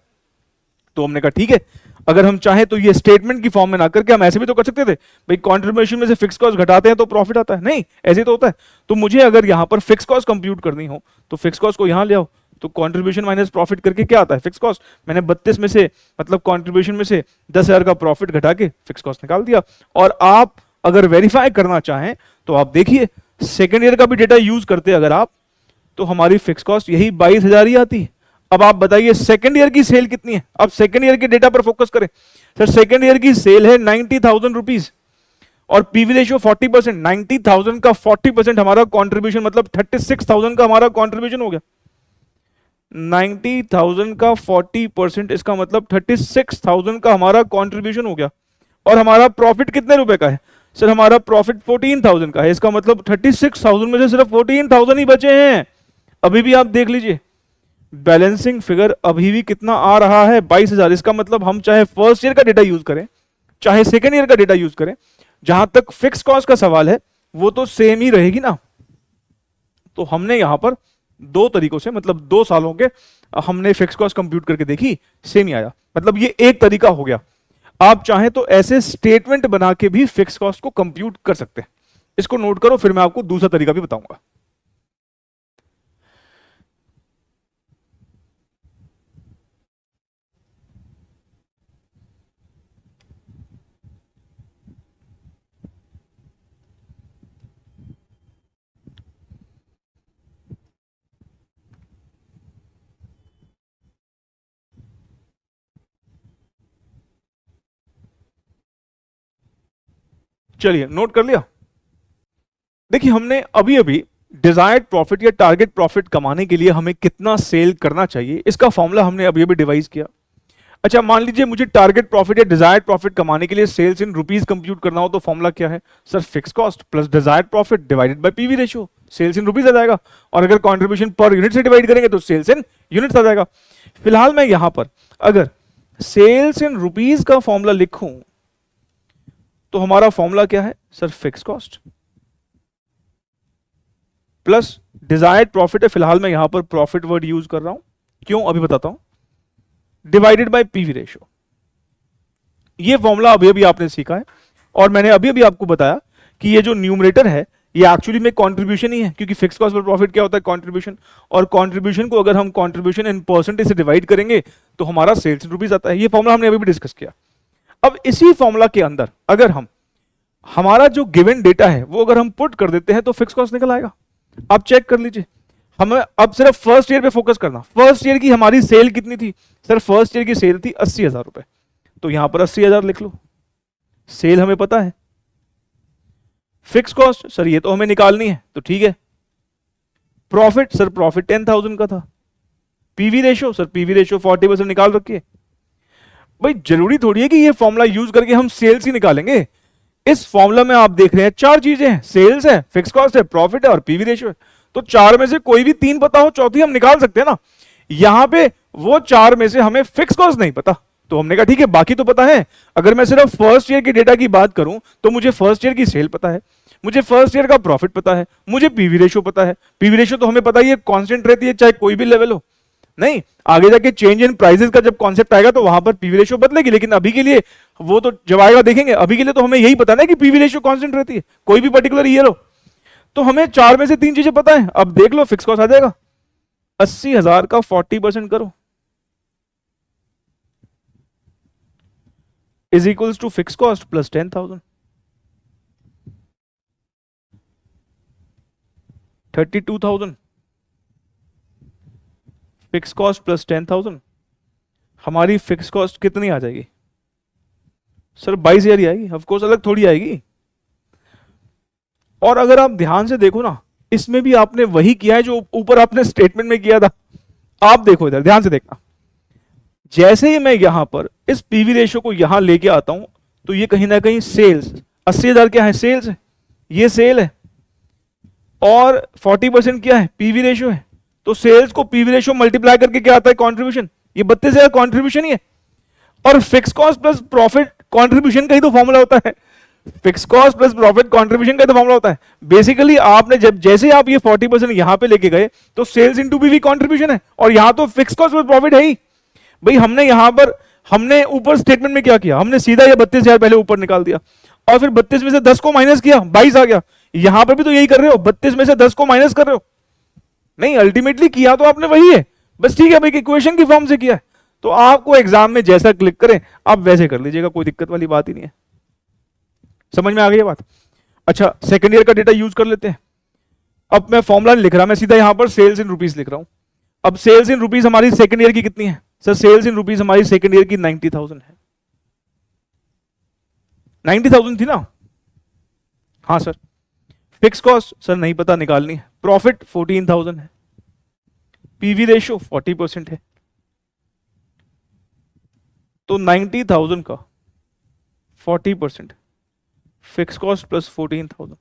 तो हमने कहा ठीक है, अगर हम चाहें तो ये स्टेटमेंट की फॉर्म में ना करके हम ऐसे भी तो कर सकते थे, भाई कंट्रीब्यूशन में से फिक्स कॉस्ट घटाते हैं तो प्रॉफिट आता है, नहीं ऐसे तो होता है। तो मुझे अगर यहां पर फिक्स कॉस्ट कंप्यूट करनी हो तो फिक्स कॉस्ट को यहां ले आओ, तो कंट्रीब्यूशन माइनस प्रॉफिट करके क्या आता है, फिक्स कॉस्ट। मैंने 32 में से मतलब कंट्रीब्यूशन में से 10,000 का प्रॉफिट घटा के फिक्स कॉस्ट निकाल दिया। और आप अगर वेरीफाई करना चाहें तो आप देखिए सेकेंड ईयर का भी डेटा यूज करते अगर आप, तो हमारी फिक्स कॉस्ट यही 22,000 ही आती है। अब आप बताइए सेकेंड ईयर की सेल कितनी है, अब सेकेंड ईयर के डेटा पर फोकस करें। सर सेकेंड ईयर की सेल है 90,000 रुपीज और पीवी रेशियो 40%, 90,000 का 40% हमारा कंट्रीब्यूशन मतलब 36,000 का हमारा कंट्रीब्यूशन हो गया। 90,000 का 40% इसका मतलब 36,000 का हमारा कंट्रीब्यूशन हो गया। और हमारा प्रॉफिट कितने रुपए का है सर, हमारा प्रॉफिट 14,000 का है, इसका मतलब 36,000 में से सिर्फ 14,000 ही बचे हैं। अभी भी आप देख लीजिए बैलेंसिंग फिगर अभी भी कितना आ रहा है, 22,000। इसका मतलब हम चाहे फर्स्ट ईयर का डेटा यूज करें चाहे सेकेंड ईयर का डेटा यूज करें, जहां तक फिक्स कॉस्ट का सवाल है वो तो सेम ही रहेगी ना। तो हमने यहां पर दो तरीकों से मतलब 2 सालों के हमने फिक्स कॉस्ट कंप्यूट करके देखी, सेम ही आया। मतलब ये एक तरीका हो गया। आप चाहें तो ऐसे स्टेटमेंट बना के भी फिक्स कॉस्ट को कंप्यूट कर सकते हैं। इसको नोट करो, फिर मैं आपको दूसरा तरीका भी बताऊंगा। चलिए नोट कर लिया। देखिए हमने अभी अभी डिजायर्ड प्रॉफिट या टारगेट प्रॉफिट कमाने के लिए हमें कितना सेल करना चाहिए, इसका फॉर्मूला हमने अभी अभी डिवाइस किया। अच्छा मान लीजिए मुझे टारगेट प्रॉफिट या डिजायर्ड प्रॉफिट कमाने के लिए सेल्स इन रुपीज कंप्यूट करना हो, तो फॉर्मूला क्या है sir, fix cost plus desired profit divided by PV ratio, sales in rupees आ जाएगा। और अगर कंट्रीब्यूशन पर यूनिट से डिवाइड करेंगे तो सेल्स इन यूनिट्स आ जाएगा। फिलहाल मैं यहां पर अगर सेल्स इन रुपीज का फॉर्मूला लिखूं तो हमारा फॉर्मूला क्या है sir, fix cost plus desired profit है, फिलहाल मैं यहां पर प्रॉफिट वर्ड यूज कर रहा हूं, क्यों अभी बताता हूं, डिवाइडेड बाय पीवी रेशियो। ये फॉर्मूला अभी अभी आपने सीखा है और मैंने अभी अभी आपको बताया कि ये जो न्यूमरेटर है ये एक्चुअली में कंट्रीब्यूशन ही है, क्योंकि फिक्स कॉस्ट पर प्रॉफिट क्या होता है, कंट्रीब्यूशन। और कंट्रीब्यूशन को अगर हम कंट्रीब्यूशन इन परसेंटेज से डिवाइड करेंगे तो हमारा सेल्स इन रुपीज आता है। ये फॉर्मूला हमने अभी भी डिस्कस किया। अब इसी फॉर्मूला के अंदर अगर हम हमारा जो गिवन डेटा है वो अगर हम पुट कर देते हैं तो फिक्स कॉस्ट निकल आएगा। आप चेक कर लीजिए, हमें अब सिर्फ फर्स्ट ईयर पे फोकस करना। फर्स्ट ईयर की हमारी सेल कितनी थी सर, फर्स्ट ईयर की सेल थी 80,000 रुपए, तो यहां पर 80,000 लिख लो, सेल हमें पता है। फिक्स कॉस्ट सर ये तो हमें निकालनी है तो ठीक है। प्रॉफिट सर प्रॉफिट 10,000 का था। PV ratio sir PV ratio 40% निकाल रखिए। भाई जरूरी थोड़ी है कि ये फॉर्मूला यूज करके हम सेल्स ही निकालेंगे। इस फॉर्मूला में आप देख रहे हैं 4 चीजें हैं, सेल्स है, फिक्स कॉस्ट है, प्रॉफिट है और पीवी रेशियो है। तो 4 में से कोई भी 3 पता हो, चौथी हम निकाल सकते हैं ना। यहां पे वो 4 में से हमें फिक्स कॉस्ट नहीं पता, तो हमने कहा ठीक है बाकी तो पता है। अगर मैं सिर्फ फर्स्ट ईयर के डेटा की बात करूं तो मुझे फर्स्ट ईयर की सेल पता है, मुझे फर्स्ट ईयर का प्रॉफिट पता है, मुझे पीवी रेशियो पता है। पीवी रेशियो तो हमें पता ही है कांस्टेंट रहती है चाहे कोई भी लेवल हो। नहीं, आगे जाके चेंज इन प्राइसेस का जब कॉन्सेप्ट आएगा तो वहां पर पीवी रेशियो बदलेगी, लेकिन अभी के लिए वो तो जब आएगा देखेंगे। अभी के लिए तो हमें यही पता ना कि पीवी रेशियो कांस्टेंट रहती है कोई भी पर्टिकुलर ईयर हो। तो हमें 4 में से 3 चीजें पता है। अब देख लो फिक्स कॉस्ट आ जाएगा, 80,000 का 40% करो, is equals to fix cost plus 10,000, 32,000 fix cost plus 10,000, हमारी फिक्स कॉस्ट कितनी आ जाएगी सर? 22,000 ही आएगी, ऑफकोर्स अलग थोड़ी आएगी। और अगर आप ध्यान से देखो ना, इसमें भी आपने वही किया है जो ऊपर आपने स्टेटमेंट में किया था। आप देखो इधर ध्यान से देखना, जैसे ही मैं यहां पर इस पीवी रेशियो को यहां लेके आता हूं तो ये कहीं ना कहीं सेल्स 80,000 क्या है? सेल्स है, ये सेल है, और 40% क्या है? पीवी रेशियो है। तो सेल्स को पीवी रेशियो मल्टीप्लाई करके क्या आता है? कंट्रीब्यूशन। ये 32,000 कंट्रीब्यूशन ही है। और fix cost plus profit contribution का ही तो फॉर्मूला होता है। Fix cost plus profit contribution का तो फॉर्मूला होता है। बेसिकली आपने जब जैसे आप ये 40% यहां पे लेके गए तो सेल्स इनटू पीवी कंट्रीब्यूशन है, और यहां तो फिक्स कॉस्ट प्लस प्रॉफिट है ही। भाई हमने यहां पर हमने ऊपर स्टेटमेंट में क्या किया? हमने सीधा ये 32,000 पहले ऊपर निकाल दिया, और फिर 32 में से 10 को माइनस किया, 22 आ गया। यहां पर भी तो यही कर रहे हो, 32 में से 10 को माइनस कर रहे हो। नहीं, अल्टीमेटली किया तो आपने वही है, बस ठीक है भाई इक्वेशन की फॉर्म से किया है। तो आपको एग्जाम में जैसा क्लिक करें आप वैसे कर लीजिएगा, कोई दिक्कत वाली बात ही नहीं है। समझ में आ गई ये बात? अच्छा, सेकंड ईयर का डेटा यूज कर लेते हैं। अब मैं फॉर्मूला नहीं लिख रहा, मैं सीधा यहां पर सेल्स इन रुपीस लिख रहा हूं। अब सेल्स इन रुपीस हमारी सेकंड ईयर की कितनी है सर? सेल्स इन रुपीस हमारी सेकंड ईयर की 90,000 है। 90,000 थी ना? हाँ सर। फिक्स कॉस्ट सर नहीं पता, निकालनी है। प्रॉफिट 14,000 है। पीवी रेशियो 40% है। तो 90,000 का 40% फिक्स कॉस्ट प्लस 14,000,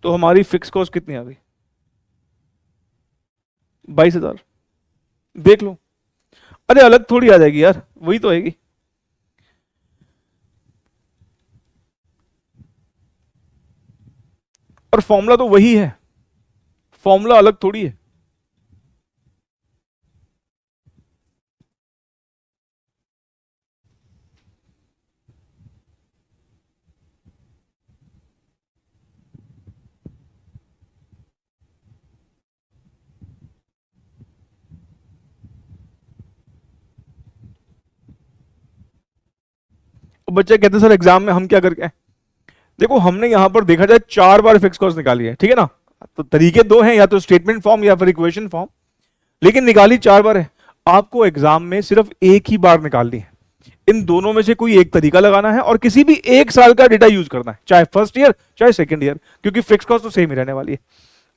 तो हमारी फिक्स कॉस्ट कितनी आ गई? 22,000। देख लो, अरे अलग थोड़ी आ जाएगी यार, वही तो आएगी। और फॉर्मूला तो वही है, फॉर्मूला अलग थोड़ी है। बच्चे कहते सर एग्जाम में हम क्या करके आए? देखो हमने यहां पर देखा जाए 4 बार फिक्स कॉस्ट निकाली है, ठीक है ना? तो तरीके दो हैं, या तो स्टेटमेंट फॉर्म या फिर इक्वेशन फॉर्म, लेकिन निकाली 4 बार है। आपको एग्जाम में सिर्फ एक ही बार निकालनी है। इन दोनों में से कोई एक तरीका लगाना है और किसी भी एक साल का डेटा यूज करना है, चाहे फर्स्ट ईयर चाहे सेकंड ईयर, क्योंकि फिक्स कॉस्ट तो सेम ही रहने वाली है।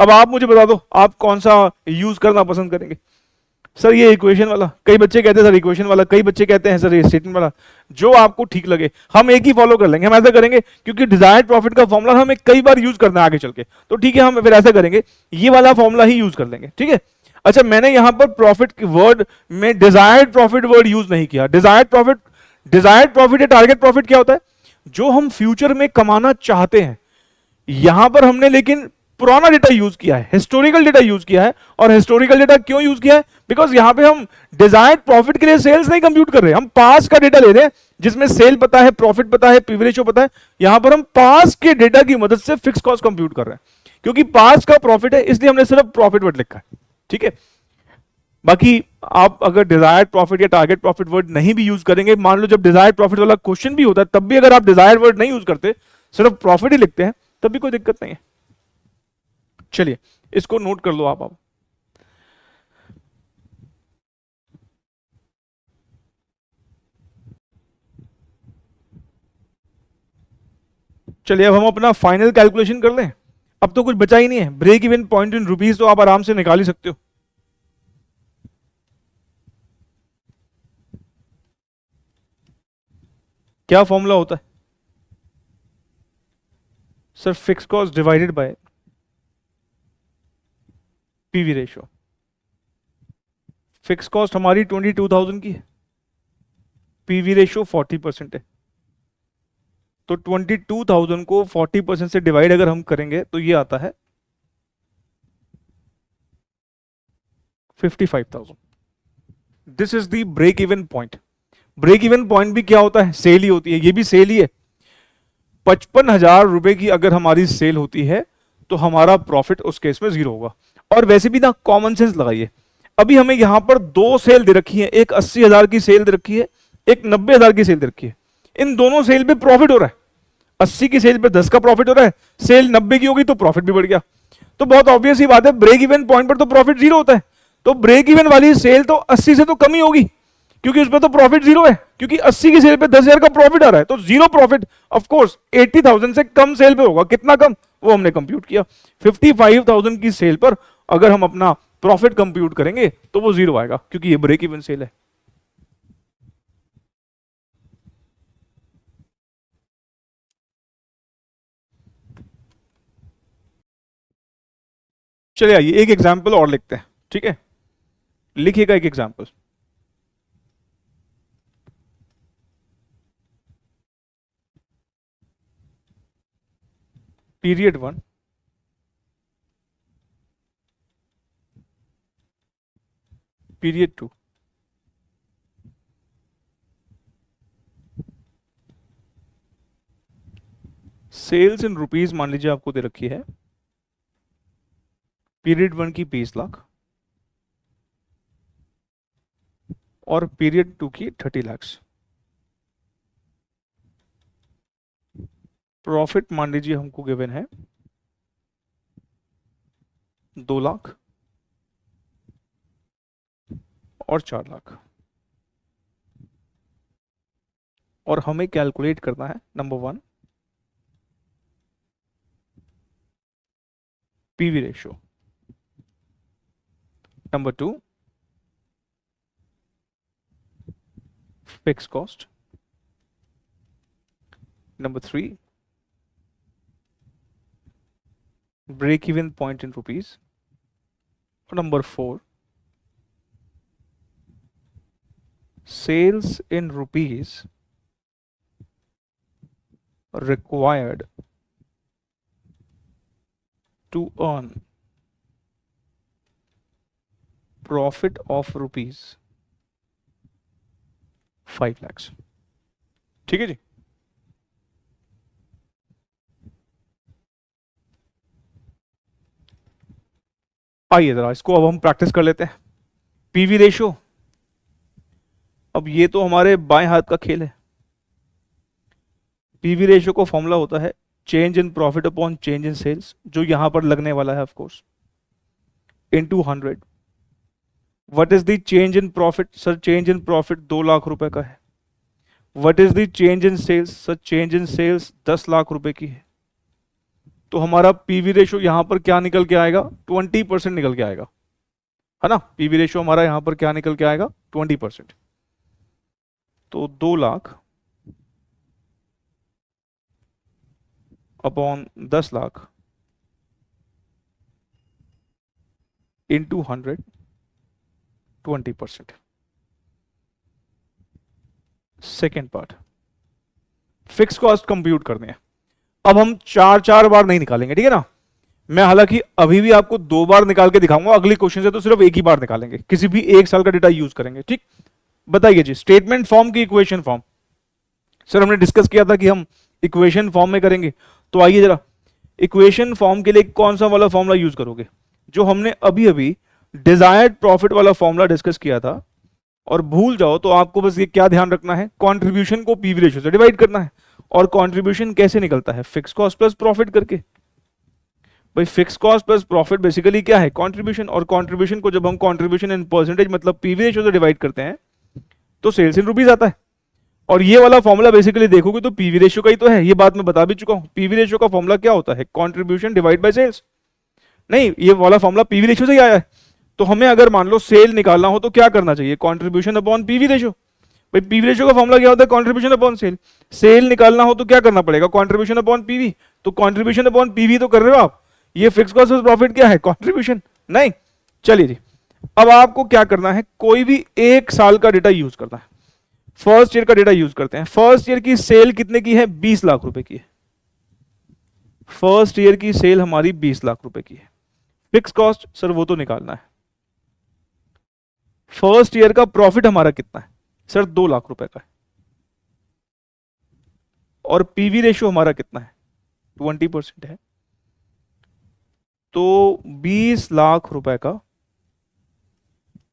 अब आप मुझे बता दो आप कौन सा यूज करना पसंद करेंगे? सर ये इक्वेशन वाला, कई बच्चे कहते हैं सर इक्वेशन वाला, कई बच्चे कहते हैं सर ये स्टेटमेंट वाला। जो आपको ठीक लगे, हम एक ही फॉलो कर लेंगे। हम ऐसा करेंगे क्योंकि डिजायर्ड प्रॉफिट का फॉर्मूला हमें कई बार यूज करना है आगे चल के, तो ठीक है हम फिर ऐसा करेंगे, ये वाला फॉर्मूला ही यूज कर लेंगे, ठीक है? अच्छा, मैंने यहां पर प्रॉफिट वर्ड में डिजायर्ड प्रॉफिट वर्ड यूज नहीं किया। डिजायर्ड प्रॉफिट या टारगेट प्रॉफिट क्या होता है? जो हम फ्यूचर में कमाना चाहते हैं। यहां पर हमने लेकिन पुराना डेटा यूज किया है, हिस्टोरिकल डेटा यूज किया है। और हिस्टोरिकल डेटा क्यों यूज किया है? बिकॉज यहां पे हम डिजायर्ड प्रॉफिट के लिए सेल्स नहीं कंप्यूट कर रहे, हम पास का डेटा ले रहे हैं जिसमें सेल पता है, प्रॉफिट पता है, पीवी रेशियो पता है। यहां पर हम पास के डेटा की मदद से फिक्स कॉस्ट कंप्यूट कर रहे हैं, क्योंकि पास का प्रॉफिट है इसलिए हमने सिर्फ प्रॉफिट वर्ड लिखा है, ठीक है? बाकी आप अगर डिजायर्ड प्रॉफिट या टारगेट प्रॉफिट वर्ड नहीं भी यूज करेंगे, मान लो जब डिजायर्ड प्रॉफिट वाला क्वेश्चन भी होता है तब भी अगर आप डिजायर्ड वर्ड नहीं यूज करते, सिर्फ प्रॉफिट ही लिखते हैं, तब भी कोई दिक्कत नहीं है। चलिए इसको नोट कर लो आप। चलिए अब हम अपना फाइनल कैलकुलेशन कर लें। अब तो कुछ बचा ही नहीं है, break even point in rupees तो आप आराम से निकाल ही सकते हो। क्या फॉर्मूला होता है sir? Fix cost divided by PV ratio. Fix cost हमारी 22,000 की है, पीवी रेशियो 40% है। तो 22,000 को 40% से डिवाइड अगर हम करेंगे तो ये आता है 55,000। This is the break even point. Break even point भी क्या होता है? सेल ही होती है, ये भी सेल ही है। 55,000 रुपए की अगर हमारी सेल होती है तो हमारा प्रॉफिट उस केस में 0 होगा। और वैसे भी ना कॉमन सेंस लगाइए, अभी हमें यहां पर 2 सेल दे रखी है, एक 80,000 की सेल दे रखी है, एक 90,000 की सेल दे रखी है। इन दोनों सेल पे प्रॉफिट हो रहा है, 80 की सेल पे 10 का प्रॉफिट हो रहा है, सेल 90 की होगी तो प्रॉफिट भी बढ़ गया। तो बहुत ऑब्वियस ही बात है, ब्रेक इवन पॉइंट पर तो प्रॉफिट 0 होता है, तो ब्रेक इवन वाली सेल तो 80 से तो कम ही होगी, क्योंकि उसमें तो प्रॉफिट 0 है, क्योंकि 80 की सेल पे 10,000 का प्रॉफिट आ रहा है, तो 0 प्रॉफिट ऑफ कोर्स 80,000 से कम सेल पे होगा। कितना कम, वो हमने कंप्यूट किया, 55,000 की सेल पर अगर हम अपना प्रॉफिट कंप्यूट करेंगे तो वो 0 आएगा, क्योंकि ये ब्रेक इवन सेल है। चलिए आइए एक एग्जाम्पल और लिखते हैं, ठीक है, लिखिएगा एक example. Period 1, period 2, sales in rupees मान लीजिए आपको दे रखी है, पीरियड 1 की 20 लाख और पीरियड 2 की 30 लाख। प्रॉफिट मान लीजिए हमको गिवन है 2 लाख और 4 लाख, और हमें कैलकुलेट करना है number 1 PV ratio, number 2 fix cost, number 3 break even point in rupees, और number 4 sales in rupees required to earn profit of rupees 5 lakhs। ठीक है जी, आइए जरा इसको अब हम प्रैक्टिस कर लेते हैं। पीवी रेशियो, अब ये तो हमारे बाएं हाथ का खेल है। पीवी रेशियो का फॉर्मूला होता है change in profit upon change in sales, जो यहां पर लगने वाला है of course, into 100। What is the change in profit, sir change in profit 2 lakh रुपए का है। What is the change in sales, sir change in sales 10 lakh रुपए की है। तो हमारा पीवी रेशियो यहां पर क्या निकल के आएगा, 20% निकल के आएगा, है ना। पीवी रेशियो हमारा यहां पर क्या निकल के आएगा, 20%। तो 2 lakh upon 10 lakh into 100, 20%। Second part, fix cost compute करने हैं। अब हम चार चार बार नहीं निकालेंगे, ठीक है ना। मैं हालांकि अभी भी आपको 2 बार निकाल के दिखाऊंगा, अगली क्वेश्चन से तो सिर्फ एक ही बार निकालेंगे, किसी भी एक साल का डेटा यूज करेंगे, ठीक। बताइए जी, स्टेटमेंट फॉर्म की इक्वेशन फॉर्म, सर हमने डिस्कस किया था कि हम इक्वेशन फॉर्म में करेंगे, तो आइए जरा इक्वेशन फॉर्म के लिए कौन सा वाला फॉर्मूला यूज करोगे, जो हमने अभी अभी डिजायर्ड प्रॉफिट वाला फॉर्मूला डिस्कस किया था। और भूल जाओ तो आपको बस ये क्या ध्यान रखना है, कंट्रीब्यूशन को पीवी रेशियो से डिवाइड करना है। और कंट्रीब्यूशन कैसे निकलता है, फिक्स कॉस्ट प्लस प्रॉफिट करके। भाई fix cost plus profit basically क्या है, कंट्रीब्यूशन, और कंट्रीब्यूशन को जब हम कंट्रीब्यूशन इन परसेंटेज मतलब पीवी रेशियो से डिवाइड करते हैं तो सेल्स इन रुपीज आता है। और ये वाला फॉर्मूला बेसिकली देखोगे तो पीवी रेशियो का ही तो है, ये बात मैं बता भी चुका हूं। पीवी रेशियो का फॉर्मूला क्या होता है, कंट्रीब्यूशन डिवाइड बाय सेल्स। नहीं, ये वाला फॉर्मूला पीवी रेशियो से ही आया है। तो हमें अगर मान लो सेल निकालना हो तो क्या करना चाहिए, कंट्रीब्यूशन अपॉन पीवी रेशियो। भाई पीवी रेशियो का फॉर्मूला क्या होता है, कंट्रीब्यूशन अपॉन सेल। सेल निकालना हो तो क्या करना पड़ेगा, कंट्रीब्यूशन अपॉन पीवी। तो कंट्रीब्यूशन अपॉन पीवी तो कर रहे हो आप, ये फिक्स कॉस्ट प्लस प्रॉफिट क्या है, कंट्रीब्यूशन। नहीं, चलिए जी, अब आपको क्या करना है, कोई भी एक साल का डेटा यूज करना है। फर्स्ट ईयर का डेटा यूज करते हैं। फर्स्ट ईयर की सेल कितने की है, 20 लाख रुपए की है। फर्स्ट ईयर की सेल हमारी 20 लाख रुपए की है। फिक्स कॉस्ट सर वो तो निकालना है। फर्स्ट ईयर का प्रॉफिट हमारा कितना है, सर 2 लाख रुपए का है। और पीवी रेशियो हमारा कितना है, 20% है। तो 20 लाख रुपए का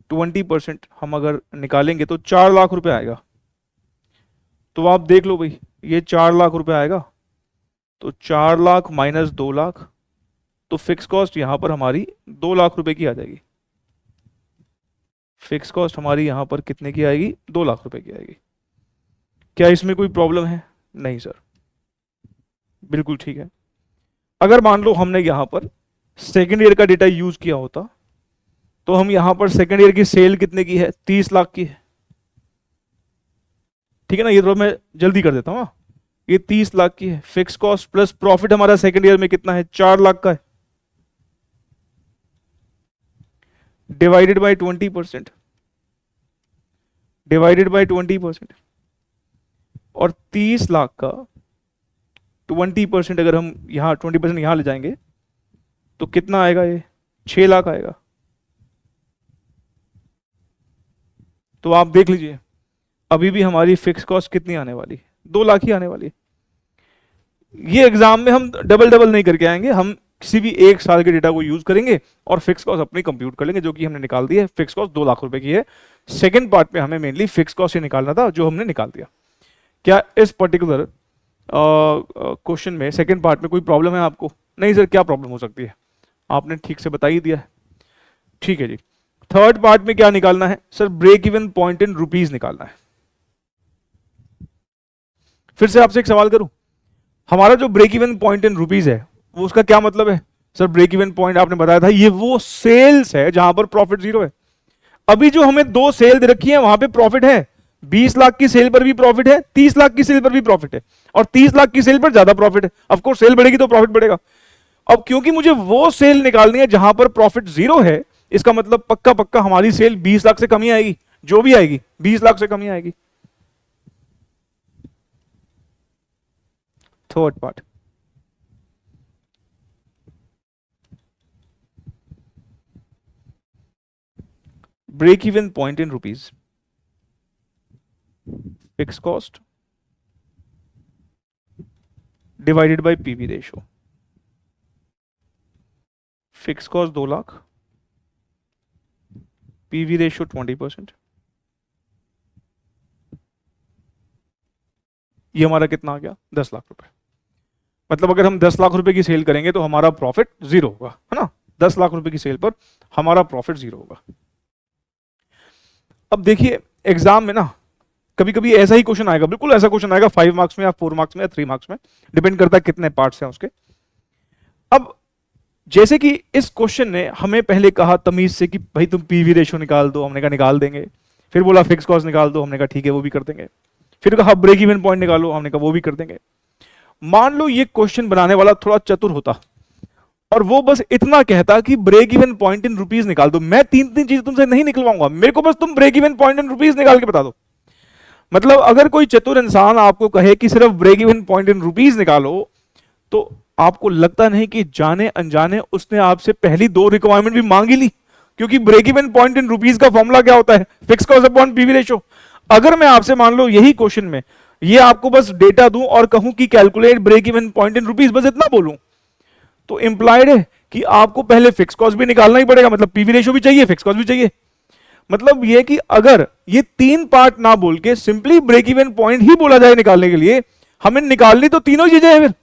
20% हम अगर निकालेंगे तो 4 लाख रुपए आएगा। तो आप देख लो भाई, ये 4 लाख रुपए आएगा, तो 4 लाख माइनस 2 लाख, तो फिक्स कॉस्ट यहां पर हमारी 2 लाख रुपए की आ जाएगी। फिक्स कॉस्ट हमारी यहां पर कितने की आएगी? 2 लाख रुपए की आएगी। क्या इसमें कोई प्रॉब्लम है? नहीं सर, बिल्कुल ठीक है। अगर मान लो हमने यहां पर सेकेंड ईयर का डेटा यूज किया होता, तो हम यहां पर सेकेंड ईयर की सेल कितने की है? 30 लाख की है, ठीक है ना। ये तो मैं जल्दी कर देता हूं, ये 30 लाख की है। फिक्स कॉस्ट प्लस प्रॉफिट हमारा सेकेंड ईयर में कितना है? 4 लाख का है, डिवाइडेड बाय 20%, डिवाइडेड बाय 20%, और 30 लाख का 20% अगर हम यहां 20% यहां ले जाएंगे तो कितना आएगा? ये 6 लाख आएगा। तो आप देख लीजिए, अभी भी हमारी फिक्स कॉस्ट कितनी आने वाली है? 2 लाख ही आने वाली है। ये एग्जाम में हम डबल डबल नहीं करके आएंगे, हम किसी भी एक साल के डेटा को यूज करेंगे और फिक्स कॉस्ट अपनी कंप्यूट कर लेंगे, जो कि हमने निकाल दी है। फिक्स कॉस्ट 2 लाख रुपए की है। सेकंड पार्ट में हमें मेनली फिक्स कॉस्ट ही निकालना था, जो हमने निकाल दिया। क्या इस पर्टिकुलर क्वेश्चन में सेकंड पार्ट में कोई प्रॉब्लम है आपको? नहीं सर, क्या प्रॉब्लम हो सकती है? आपने ठीक से बता ही दिया है। ठीक है जी। थर्ड पार्ट में क्या निकालना है sir? Break even point in rupees निकालना है। फिर से आपसे एक सवाल करूं, हमारा जो break even point in rupees है, वो उसका क्या मतलब है? सर ब्रेक इवन पॉइंट आपने बताया था, ये वो सेल्स है जहां पर प्रॉफिट जीरो है। अभी जो हमें 2 सेल दे रखी है वहां पे प्रॉफिट है। 20 लाख की सेल पर भी प्रॉफिट है, 30 लाख की सेल पर भी प्रॉफिट है, और 30 लाख की सेल पर ज्यादा प्रॉफिट है। ऑफ कोर्स सेल बढ़ेगी तो प्रॉफिट बढ़ेगा। अब क्योंकि मुझे वो सेल निकालनी है जहां पर प्रॉफिट जीरो है, इसका मतलब पक्का पक्का हमारी सेल 20 लाख से कम ही आएगी, जो भी आएगी 20 लाख से कम ही आएगी। Third part, break even point in rupees, fix cost divided by PV ratio. Fix cost 2 lakh, PV ratio 20%, ये हमारा कितना आ गया? 10 लाख रुपए। मतलब अगर हम 10 लाख रुपए की सेल करेंगे तो हमारा प्रॉफिट जीरो होगा, है ना। 10 लाख रुपए की सेल पर हमारा प्रॉफिट जीरो होगा। अब देखिए एग्जाम में ना कभी कभी ऐसा ही क्वेश्चन आएगा, बिल्कुल ऐसा क्वेश्चन आएगा 5 मार्क्स में या 4 मार्क्स में या 3 मार्क्स में, डिपेंड करता है कितने पार्ट्स हैं उसके। अब जैसे कि इस क्वेश्चन ने हमें पहले कहा तमीज से कि भाई तुम पीवी रेशियो निकाल दो, हमने कहा निकाल देंगे। फिर बोला फिक्स कॉस्ट निकाल दो, हमने कहा ठीक है वो भी कर देंगे। फिर कहा ब्रेक इवन पॉइंट निकालो, हमने कहा वो भी कर देंगे। मान लो ये क्वेश्चन बनाने वाला थोड़ा चतुर होता और वो बस इतना कहता कि break even point in rupees निकाल दो, मैं तीन चीज तुमसे नहीं निकलवाऊंगा, मेरे को बस तुम break even point in rupees निकाल के बता दो। मतलब अगर कोई चतुर इंसान आपको कहे कि सिर्फ break even point in rupees निकालो, तो आपको लगता नहीं कि जाने अनजाने उसने आपसे पहली 2 रिक्वायरमेंट भी मांगी ली, क्योंकि break even point in rupees का फॉर्मूला क्या होता है? Fix cost upon PV ratio. अगर मैं आपसे मान लो यही क्वेश्चन में ये आपको बस डेटा दूं और कहूं कि calculate break even point in rupees, बस इतना बोलूं, तो इंप्लाइड है कि आपको पहले फिक्स कॉस्ट भी निकालना ही पड़ेगा, मतलब पीवी रेशियो भी चाहिए, फिक्स कॉस्ट भी चाहिए। मतलब ये कि अगर ये 3 पार्ट ना बोल के सिंपली ब्रेक इवन पॉइंट ही बोला जाए निकालने के लिए, हमें निकालनी तो तीनों चीजें हैं। फिर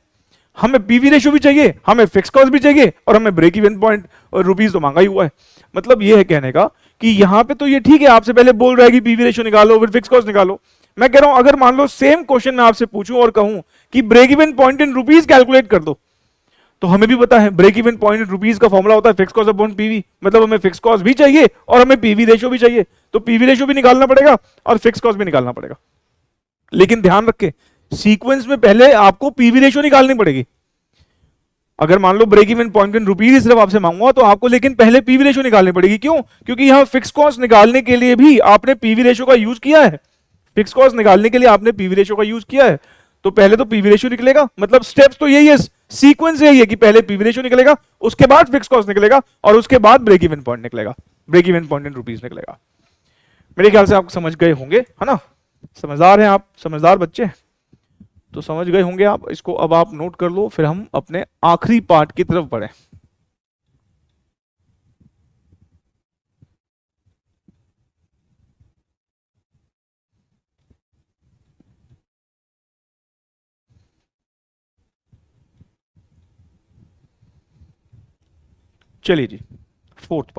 हमें पीवी रेशियो भी चाहिए, हमें फिक्स कॉस्ट भी चाहिए, और हमें ब्रेक इवन पॉइंट और रुपीज तो मांगा ही हुआ है। मतलब ये है कहने का कि यहां पे तो ये ठीक है, आपसे पहले बोल रहा है कि पीवी रेशियो निकालो फिर फिक्स कॉस्ट निकालो। मैं कह रहा हूं अगर मान लो सेम क्वेश्चन मैं आपसे पूछूं और कहूं कि break even point in rupees calculate कर दो, तो हमें भी पता है break even point in rupees का फॉर्मूला होता है फिक्स कॉस्ट अपॉन पीवी। मतलब हमें फिक्स कॉस्ट भी चाहिए और हमें पीवी रेशियो भी चाहिए, तो पीवी रेशियो भी निकालना पड़ेगा और फिक्स कॉस्ट भी निकालना पड़ेगा। लेकिन ध्यान रखें सीक्वेंस में पहले आपको पीवी रेशियो निकालनी पड़ेगी। अगर मान लो break even point in rupees ही सिर्फ आपसे मांगूंगा तो आपको लेकिन पहले पीवी रेशियो निकालनी पड़ेगी। क्यों? क्योंकि यहां फिक्स कॉस्ट निकालने के लिए भी आपने पीवी रेशियो का यूज किया है। फिक्स कॉस्ट निकालने के लिए आपने पीवी रेशियो का यूज किया है, तो पहले तो पीवी रेशियो निकलेगा। मतलब स्टेप्स तो यही है, सीक्वेंस यही है कि पहले पीवी रेशियो निकलेगा, उसके बाद फिक्स कॉस्ट निकलेगा और उसके बाद ब्रेक इवन पॉइंट निकलेगा, break even point in rupees निकलेगा। मेरे ख्याल से आप समझ गए होंगे, है ना। समझदार हैं आप, समझदार बच्चे, तो समझ गए होंगे आप। इसको अब आप नोट कर लो, फिर हम अपने आखिरी पार्ट की तरफ बढ़े। चलिए जी, फोर्थ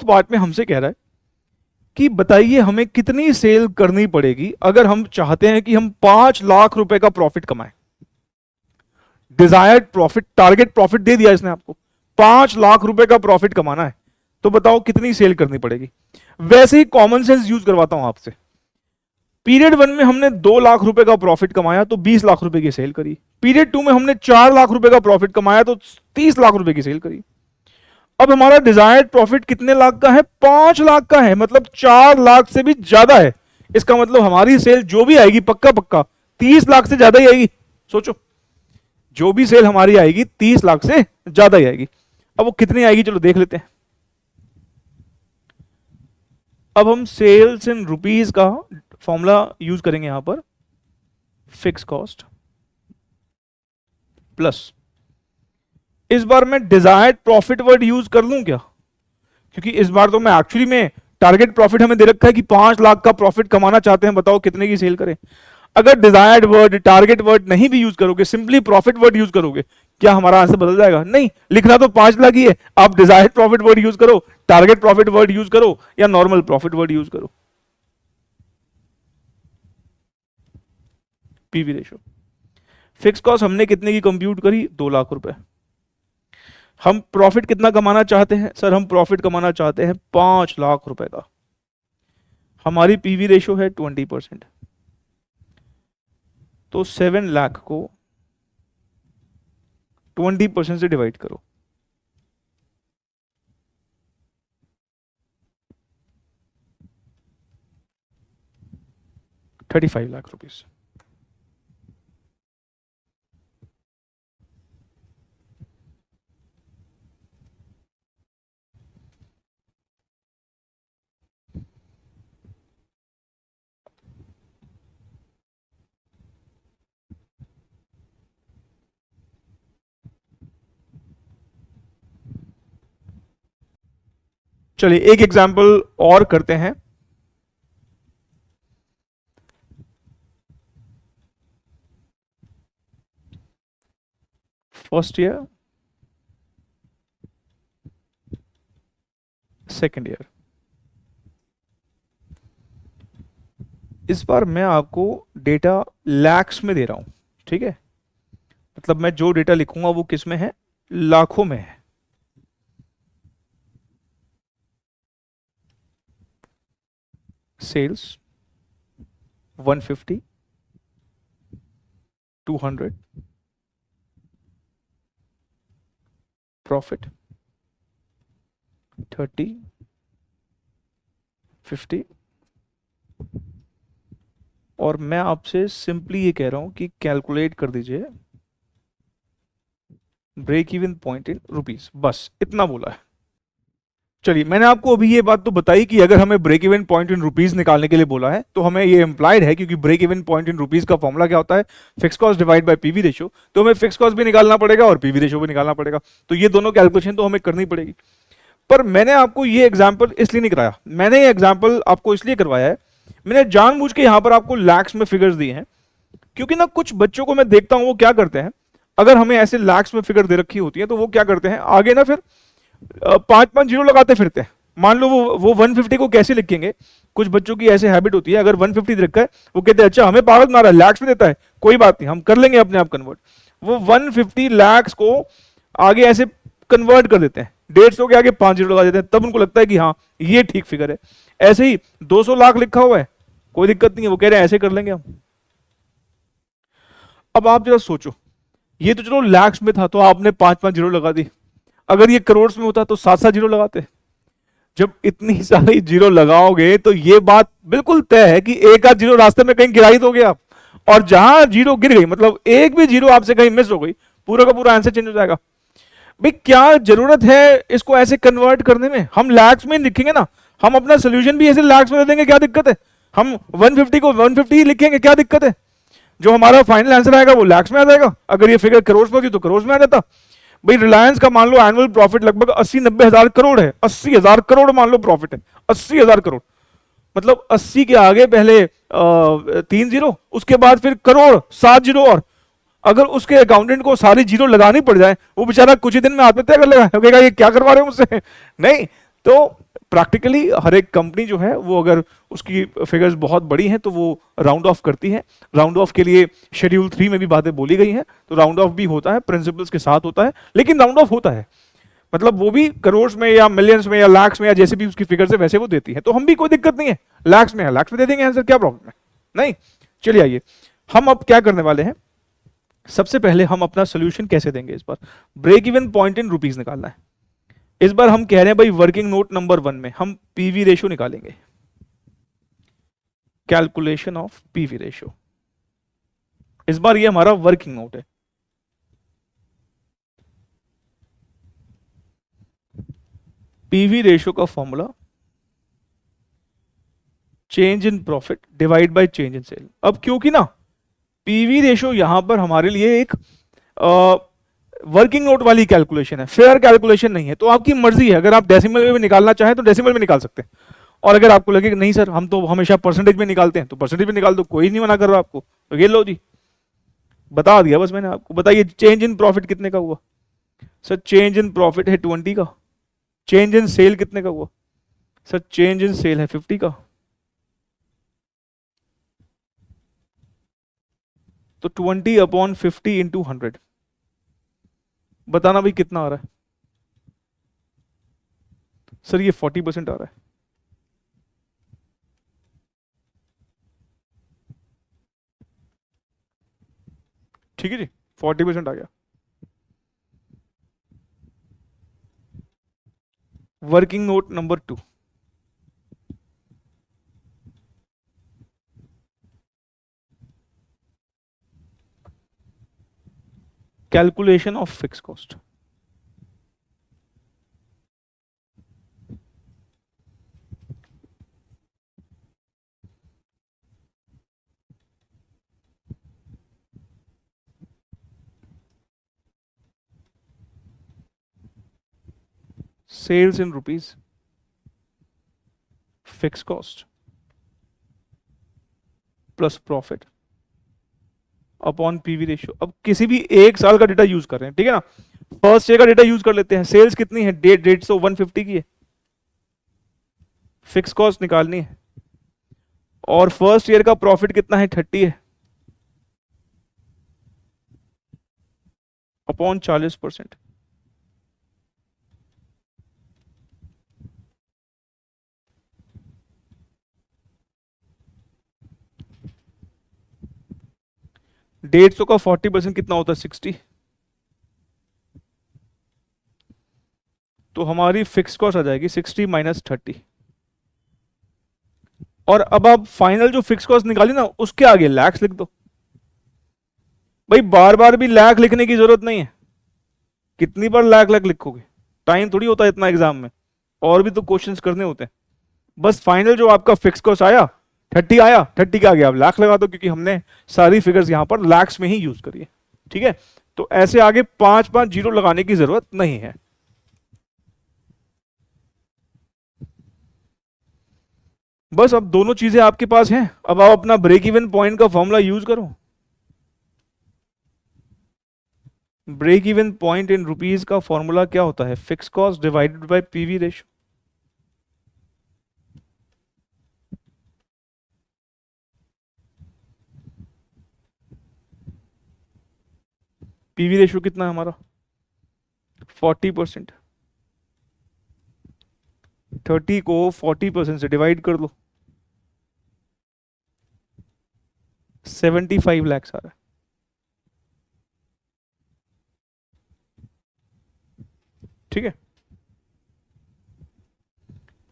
पार्ट में हमसे कह रहा है कि बताइए हमें कितनी सेल करनी पड़ेगी अगर हम चाहते हैं कि हम 5 लाख रुपए का प्रॉफिट कमाएं। डिजायर्ड प्रॉफिट, टारगेट प्रॉफिट दे दिया इसने आपको, 5 लाख रुपए का प्रॉफिट कमाना है, तो बताओ कितनी सेल करनी पड़ेगी। वैसे ही कॉमन सेंस यूज करवाता हूं आपसे। पीरियड 1 में हमने 2 लाख रुपए का प्रॉफिट कमाया तो 20 लाख रुपए की सेल करी। पीरियड 2 में हमने 4 लाख रुपए का प्रॉफिट कमाया तो 30 लाख रुपए की सेल करी। अब हमारा डिजायर्ड प्रॉफिट कितने लाख का है? 5 लाख का है, मतलब 4 लाख से भी ज्यादा है। इसका मतलब हमारी सेल जो भी आएगी पक्का पक्का 30 लाख से ज्यादा ही आएगी। सोचो, जो भी सेल हमारी आएगी 30 लाख से ज्यादा ही आएगी। अब वो कितनी आएगी चलो देख लेते हैं। अब हम सेल्स इन रुपीस का फॉर्मूला यूज करेंगे यहां पर, फिक्स कॉस्ट प्लस, इस बार मैं डिजायर्ड प्रॉफिट वर्ड यूज कर लूं क्या? क्योंकि इस बार तो मैं एक्चुअली में टारगेट प्रॉफिट हमें दे रखा है कि 5 लाख का प्रॉफिट कमाना चाहते हैं, बताओ कितने की सेल करें। अगर डिजायर्ड वर्ड, टारगेट वर्ड नहीं भी यूज करोगे, सिंपली प्रॉफिट वर्ड यूज करोगे, क्या हमारा आंसर बदल जाएगा? नहीं, लिखना तो 5 लाख ही है। आप डिजायर्ड प्रॉफिट वर्ड यूज करो, टारगेट प्रॉफिट वर्ड यूज करो, या नॉर्मल प्रॉफिट वर्ड यूज करो। पीवी रेशो, फिक्स कॉस्ट हमने कितने की कंप्यूट करी? 2 लाख रुपए। हम प्रॉफिट कितना कमाना चाहते हैं? सर हम प्रॉफिट कमाना चाहते हैं 5 लाख रुपए का। हमारी पीवी रेशो है 20%, तो 7 लाख को 20% से डिवाइड करो, 35 लाख रुपीस। चलिए एक एग्जांपल और करते हैं। First year, second year. इस बार मैं आपको डेटा लैक्स में दे रहा हूं, ठीक है? मतलब मैं जो डेटा लिखूंगा वो किस में है? लाखों में है। सेल्स 150, 200, प्रॉफिट 30, 50, और मैं आपसे सिंपली ये कह रहा हूं कि कैलकुलेट कर दीजिए break even point in rupees. बस इतना बोला है। चलिए मैंने आपको अभी ये बात तो बताई कि अगर हमें break even point in rupees निकालने के लिए बोला है तो हमें ये इंप्लाइड है, क्योंकि break even point in rupees का फॉर्मूला क्या होता है? Fix cost divide by PV ratio. तो हमें फिक्स कॉस्ट भी निकालना पड़ेगा और पीवी रेशियो भी निकालना पड़ेगा, तो ये दोनों कैलकुलेशन तो हमें करनी पड़ेगी। पर मैंने आपको ये एग्जाम्पल इसलिए नहीं कराया, मैंने ये एग्जाम्पल आपको इसलिए करवाया है, मैंने जानबूझ के यहां पर आपको लैक्स में फिगर्स दिए हैं, क्योंकि ना कुछ बच्चों को मैं देखता हूं वो क्या करते हैं, अगर हमें ऐसे लैक्स में फिगर दे रखी होती है तो वो क्या करते हैं आगे ना फिर 5-5 जीरो लगाते फिरते हैं। मान लो वो 150 को कैसे लिखेंगे? कुछ बच्चों की ऐसे हैबिट होती है, अगर 150 दे रखा है वो कहते हैं अच्छा हमें पागल मारा, लैक्स में देता है, कोई बात नहीं हम कर लेंगे अपने आप कन्वर्ट। वो 150 लैक्स को आगे ऐसे कन्वर्ट कर देते हैं, 150 के आगे 5 जीरो लगा देते हैं, तब उनको लगता है कि हाँ ये ठीक फिगर है। ऐसे ही 200 लाख लिखा हुआ है, कोई दिक्कत नहीं है, वो कह रहे हैं ऐसे कर लेंगे हम। अब आप जरा सोचो, ये तो चलो लैक्स में था तो आपने 5-5 जीरो लगा दी, अगर ये करोड़ में होता तो 7-7 जीरो लगाते। जब इतनी सारी जीरो लगाओगे तो ये बात बिल्कुल तय है कि एक आध जीरो रास्ते में कहीं गिराई दोगे आप, और जहां जीरो गिर गई मतलब एक भी जीरो आपसे कहीं मिस हो गई, पूरा का पूरा आंसर चेंज हो जाएगा। भाई क्या जरूरत है इसको ऐसे कन्वर्ट करने में? हम लैक्स में लिखेंगे ना, हम अपना सोल्यूशन भी ऐसे लैक्स में दे देंगे, क्या दिक्कत है? हम 150 को 150 ही लिखेंगे, क्या दिक्कत है? जो हमारा फाइनल आंसर आएगा वो लैक्स में आ जाएगा। अगर ये फिगर करोड़ में होती तो करोड़ में आ जाता। भाई रिलायंस का मान लो एनुअल प्रॉफिट लगभग 80-90 हजार करोड़ है, 80,000 करोड़ मान लो प्रॉफिट है, 80,000 करोड़, मतलब 80 के आगे पहले 3 जीरो, उसके बाद फिर करोड़ 7 जीरो, और अगर उसके अकाउंटेंट को सारी जीरो लगानी पड़ जाए, वो बेचारा कुछ ही दिन में आत्महत्या कर लेगा, कहेगा ये क्या करवा रहे हो मुझसे नहीं। तो प्रैक्टिकली हर एक कंपनी जो है वो अगर उसकी फिगर्स बहुत बड़ी हैं तो वो राउंड ऑफ करती है। राउंड ऑफ के लिए शेड्यूल 3 में भी बातें बोली गई हैं, तो राउंड ऑफ भी होता है, प्रिंसिपल्स के साथ होता है, लेकिन राउंड ऑफ होता है। मतलब वो भी करोड़ में या मिलियंस में या लाख्स में या जैसे भी उसकी फिगर है वैसे वो देती है, तो हम भी कोई दिक्कत नहीं है, लाख्स में है लाख्स में दे देंगे आंसर, क्या प्रॉब्लम है। नहीं, चलिए आइए हम अब क्या करने वाले हैं। सबसे पहले हम अपना सोल्यूशन कैसे देंगे, इस बार break even point in rupees निकालना है। इस बार हम कह रहे हैं भाई वर्किंग नोट नंबर 1 में हम पीवी रेशियो निकालेंगे, कैलकुलेशन ऑफ पीवी रेशियो। इस बार ये हमारा वर्किंग नोट है। पीवी रेशियो का formula change in profit divide by change in sale. अब क्योंकि ना पीवी रेशियो यहां पर हमारे लिए एक वर्किंग नोट वाली कैलकुलेशन है, फेयर कैलकुलेशन नहीं है, तो आपकी मर्जी है, अगर आप डेसिमल में भी निकालना चाहें तो डेसिमल में निकाल सकते हैं, और अगर आपको लगे कि नहीं सर हम तो हमेशा परसेंटेज में निकालते हैं तो परसेंटेज में निकाल दो, कोई नहीं मना कर रहा आपको, तो ये लो जी, बता दिया बस मैंने आपको। बताइए चेंज इन प्रॉफिट कितने का हुआ? सर चेंज इन प्रॉफिट है 20 का। चेंज इन सेल कितने का हुआ? सर चेंज इन सेल है 50 का। तो 20/50 × 100, बताना भाई कितना आ रहा है? सर ये 40% आ रहा है। ठीक है जी, 40% आ गया। Working note number 2, calculation of fix cost. Sales in rupees, fix cost plus profit upon PV ratio. अब किसी भी एक साल का डेटा यूज कर रहे हैं, ठीक है ना, फर्स्ट ईयर का डेटा यूज कर लेते हैं। सेल्स कितनी है? 150 की है, फिक्स कॉस्ट निकालनी है, और फर्स्ट ईयर का प्रॉफिट कितना है? 30 है, अपॉन 40%। डेढ़ सौ का 40% कितना होता है? 60। तो हमारी फिक्स कॉस्ट आ जाएगी 60 - 30। और अब आप फाइनल जो फिक्स कॉस्ट निकाली ना उसके आगे लैक्स लिख दो। भाई बार बार भी लाख लिखने की जरूरत नहीं है, कितनी बार लाख लाख लिखोगे? टाइम थोड़ी होता है इतना एग्जाम में, और भी तो क्वेश्चंस करने होते हैं। बस फाइनल जो आपका फिक्स कॉस्ट आया 30 आया, 30 के आगे आप लाख लगा दो, क्योंकि हमने सारी फिगर्स यहां पर लैक्स में ही यूज करी है। ठीक है, तो ऐसे आगे 5 5 जीरो लगाने की जरूरत नहीं है। बस अब दोनों चीजें आपके पास हैं, अब आप अपना ब्रेक इवन पॉइंट का फॉर्मूला यूज करो। Break even point in rupees का फॉर्मूला क्या होता है? Fix cost divided by PV ratio. PV ratio कितना है हमारा? 40%। 30 को 40% से डिवाइड कर दो, 75 लैक्स आ रहा है। ठीक है,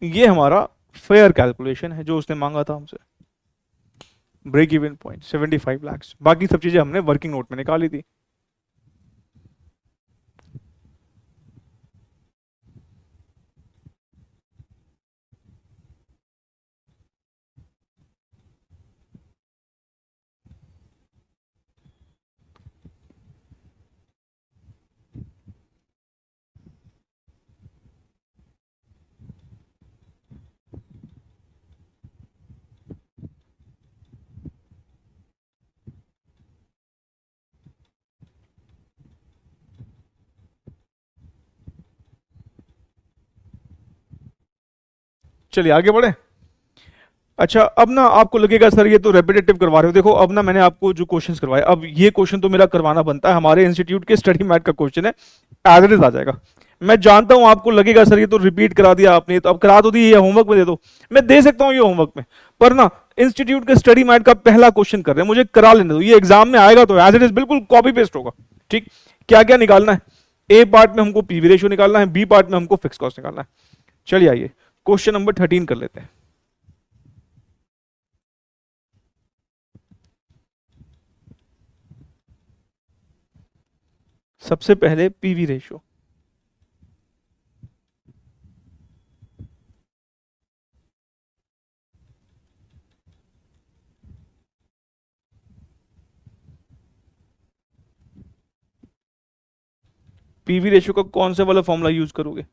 ये हमारा फेयर कैलकुलेशन है जो उसने मांगा था हमसे। ब्रेक इवन पॉइंट 75 लैक्स, बाकी सब चीजें हमने वर्किंग नोट में निकाली थी। चलिए आगे बढ़े। अच्छा, अब ना आपको लगेगा सर ये तो रेपिटेटिव करवा रहे हो। देखो अब ना मैंने आपको जो क्वेश्चंस करवाए, अब ये क्वेश्चन तो मेरा करवाना बनता है, हमारे इंस्टीट्यूट के स्टडी मैट का क्वेश्चन है, एज इट इज आ जाएगा। मैं जानता हूं आपको लगेगा सर ये तो रिपीट करा दिया आपने, तो अब करा तो दी, ये होमवर्क में दे दो। मैं दे सकता हूं ये होमवर्क में, पर ना इंस्टीट्यूट के स्टडी मैट का पहला क्वेश्चन कर रहे हैं, मुझे करा लेने दो। ये एग्जाम में आएगा तो एज इट इज बिल्कुल कॉपी पेस्ट होगा। ठीक, क्या क्या निकालना है? ए पार्ट में हमको पीवी रेशियो निकालना है, बी पार्ट में हमको फिक्स कॉस्ट निकालना है। चलिए आइए क्वेश्चन नंबर 13 कर लेते हैं। सबसे पहले पीवी रेशियो। पीवी रेशियो का कौन सा वाला फॉर्मूला यूज करोगे?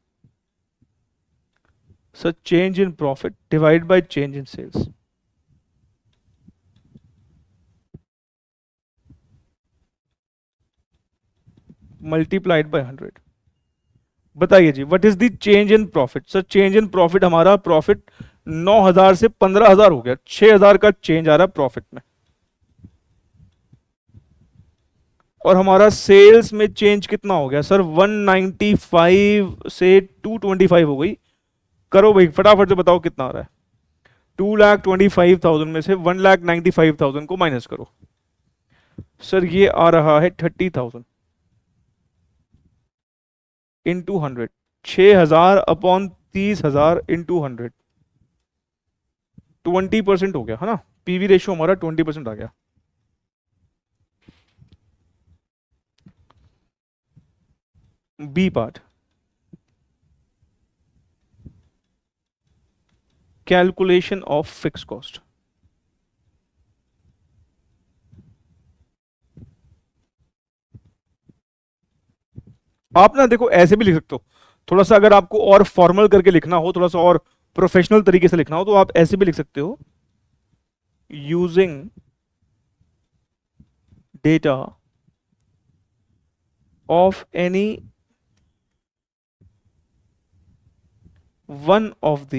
Sir change in profit divide by change in sales. Multiplied by 100। बताइए जी, what is the change in profit? Sir change in profit, हमारा प्रॉफिट 9,000 से 15,000 हो गया, 6,000 का चेंज आ रहा है प्रॉफिट में। और हमारा सेल्स में चेंज कितना हो गया सर? 195 से 225 हो गई। करो भाई फटाफट से बताओ कितना आ रहा है। 2,25,000 में से 1,95,000 को माइनस करो। सर ये आ रहा है 30,000 इंटू 100। 6,000 अपॉन 30,000 इंटू 100, 20% हो गया है ना। पीवी रेशियो हमारा 20% आ गया। B part, calculation of fix cost. आप ना देखो ऐसे भी लिख सकते हो, थोड़ा सा अगर आपको और फॉर्मल करके लिखना हो, थोड़ा सा और प्रोफेशनल तरीके से लिखना हो, तो आप ऐसे भी लिख सकते हो, using data of any one of the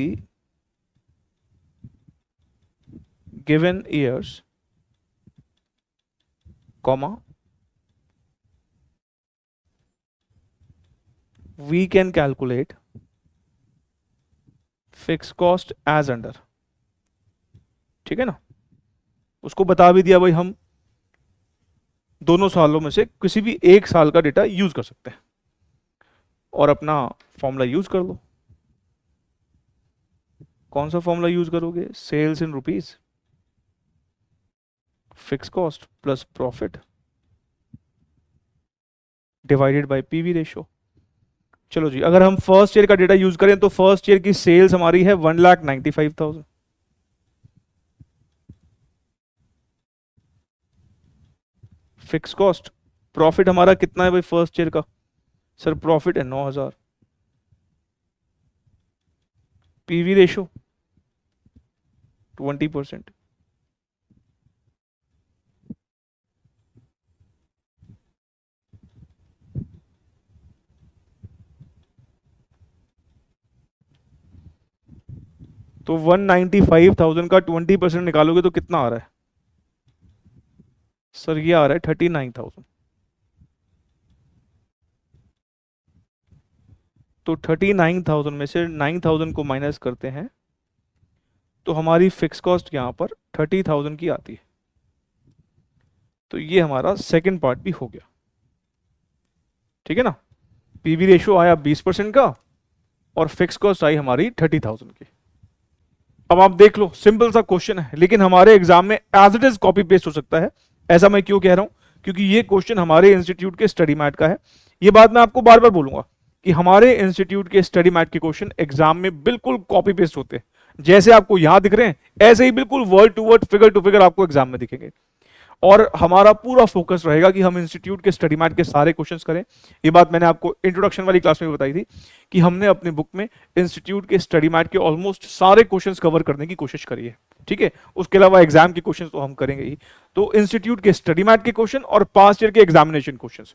given years, comma, we can calculate fixed cost as under। ठीक है ना, उसको बता भी दिया भाई, हम दोनों सालों में से किसी भी एक साल का डेटा यूज कर सकते हैं, और अपना फॉर्मूला यूज कर लो। कौन सा फॉर्मूला यूज करोगे? Sales in rupees, fix cost plus profit divided by PV ratio. चलो जी, अगर हम फर्स्ट ईयर का डेटा यूज करें तो फर्स्ट ईयर की सेल्स हमारी है 1,95,000। फिक्स कॉस्ट, प्रॉफिट हमारा कितना है भाई फर्स्ट ईयर का? सर प्रॉफिट है 9,000। PV ratio 20%। तो 195,000 का 20% निकालोगे तो कितना आ रहा है? सर ये आ रहा है 39,000। तो 39,000 में से 9,000 को माइनस करते हैं तो हमारी फिक्स कॉस्ट यहां पर 30,000 की आती है। तो ये हमारा सेकंड पार्ट भी हो गया। ठीक है ना, पीवी रेशियो आया 20% का और फिक्स कॉस्ट आई हमारी 30,000 की। अब आप देख लो, सिंपल सा क्वेश्चन है, लेकिन हमारे एग्जाम में as it is copy paste हो सकता है। ऐसा मैं क्यों कह रहा हूं? क्योंकि ये क्वेश्चन हमारे इंस्टीट्यूट के स्टडी मैट का है। ये बात मैं आपको बार बार बोलूंगा कि हमारे इंस्टीट्यूट के स्टडी मैट के क्वेश्चन एग्जाम में बिल्कुल कॉपी पेस्ट होते हैं। जैसे आपको यहां दिख रहे हैं ऐसे ही बिल्कुल word to word, figure to figure आपको एग्जाम में दिखेंगे। और हमारा पूरा फोकस रहेगा कि हम इंस्टीट्यूट के स्टडी मैट के सारे क्वेश्चंस करें। ये बात मैंने आपको इंट्रोडक्शन वाली क्लास में बताई थी कि हमने अपने बुक में इंस्टीट्यूट के स्टडी मैट के ऑलमोस्ट सारे क्वेश्चंस कवर करने की कोशिश करी है। ठीक है, उसके अलावा एग्जाम के क्वेश्चंस तो हम करेंगे ही। तो इंस्टीट्यूट के स्टडी मैट के क्वेश्चन और पास्ट ईयर के एग्जामिनेशन क्वेश्चंस,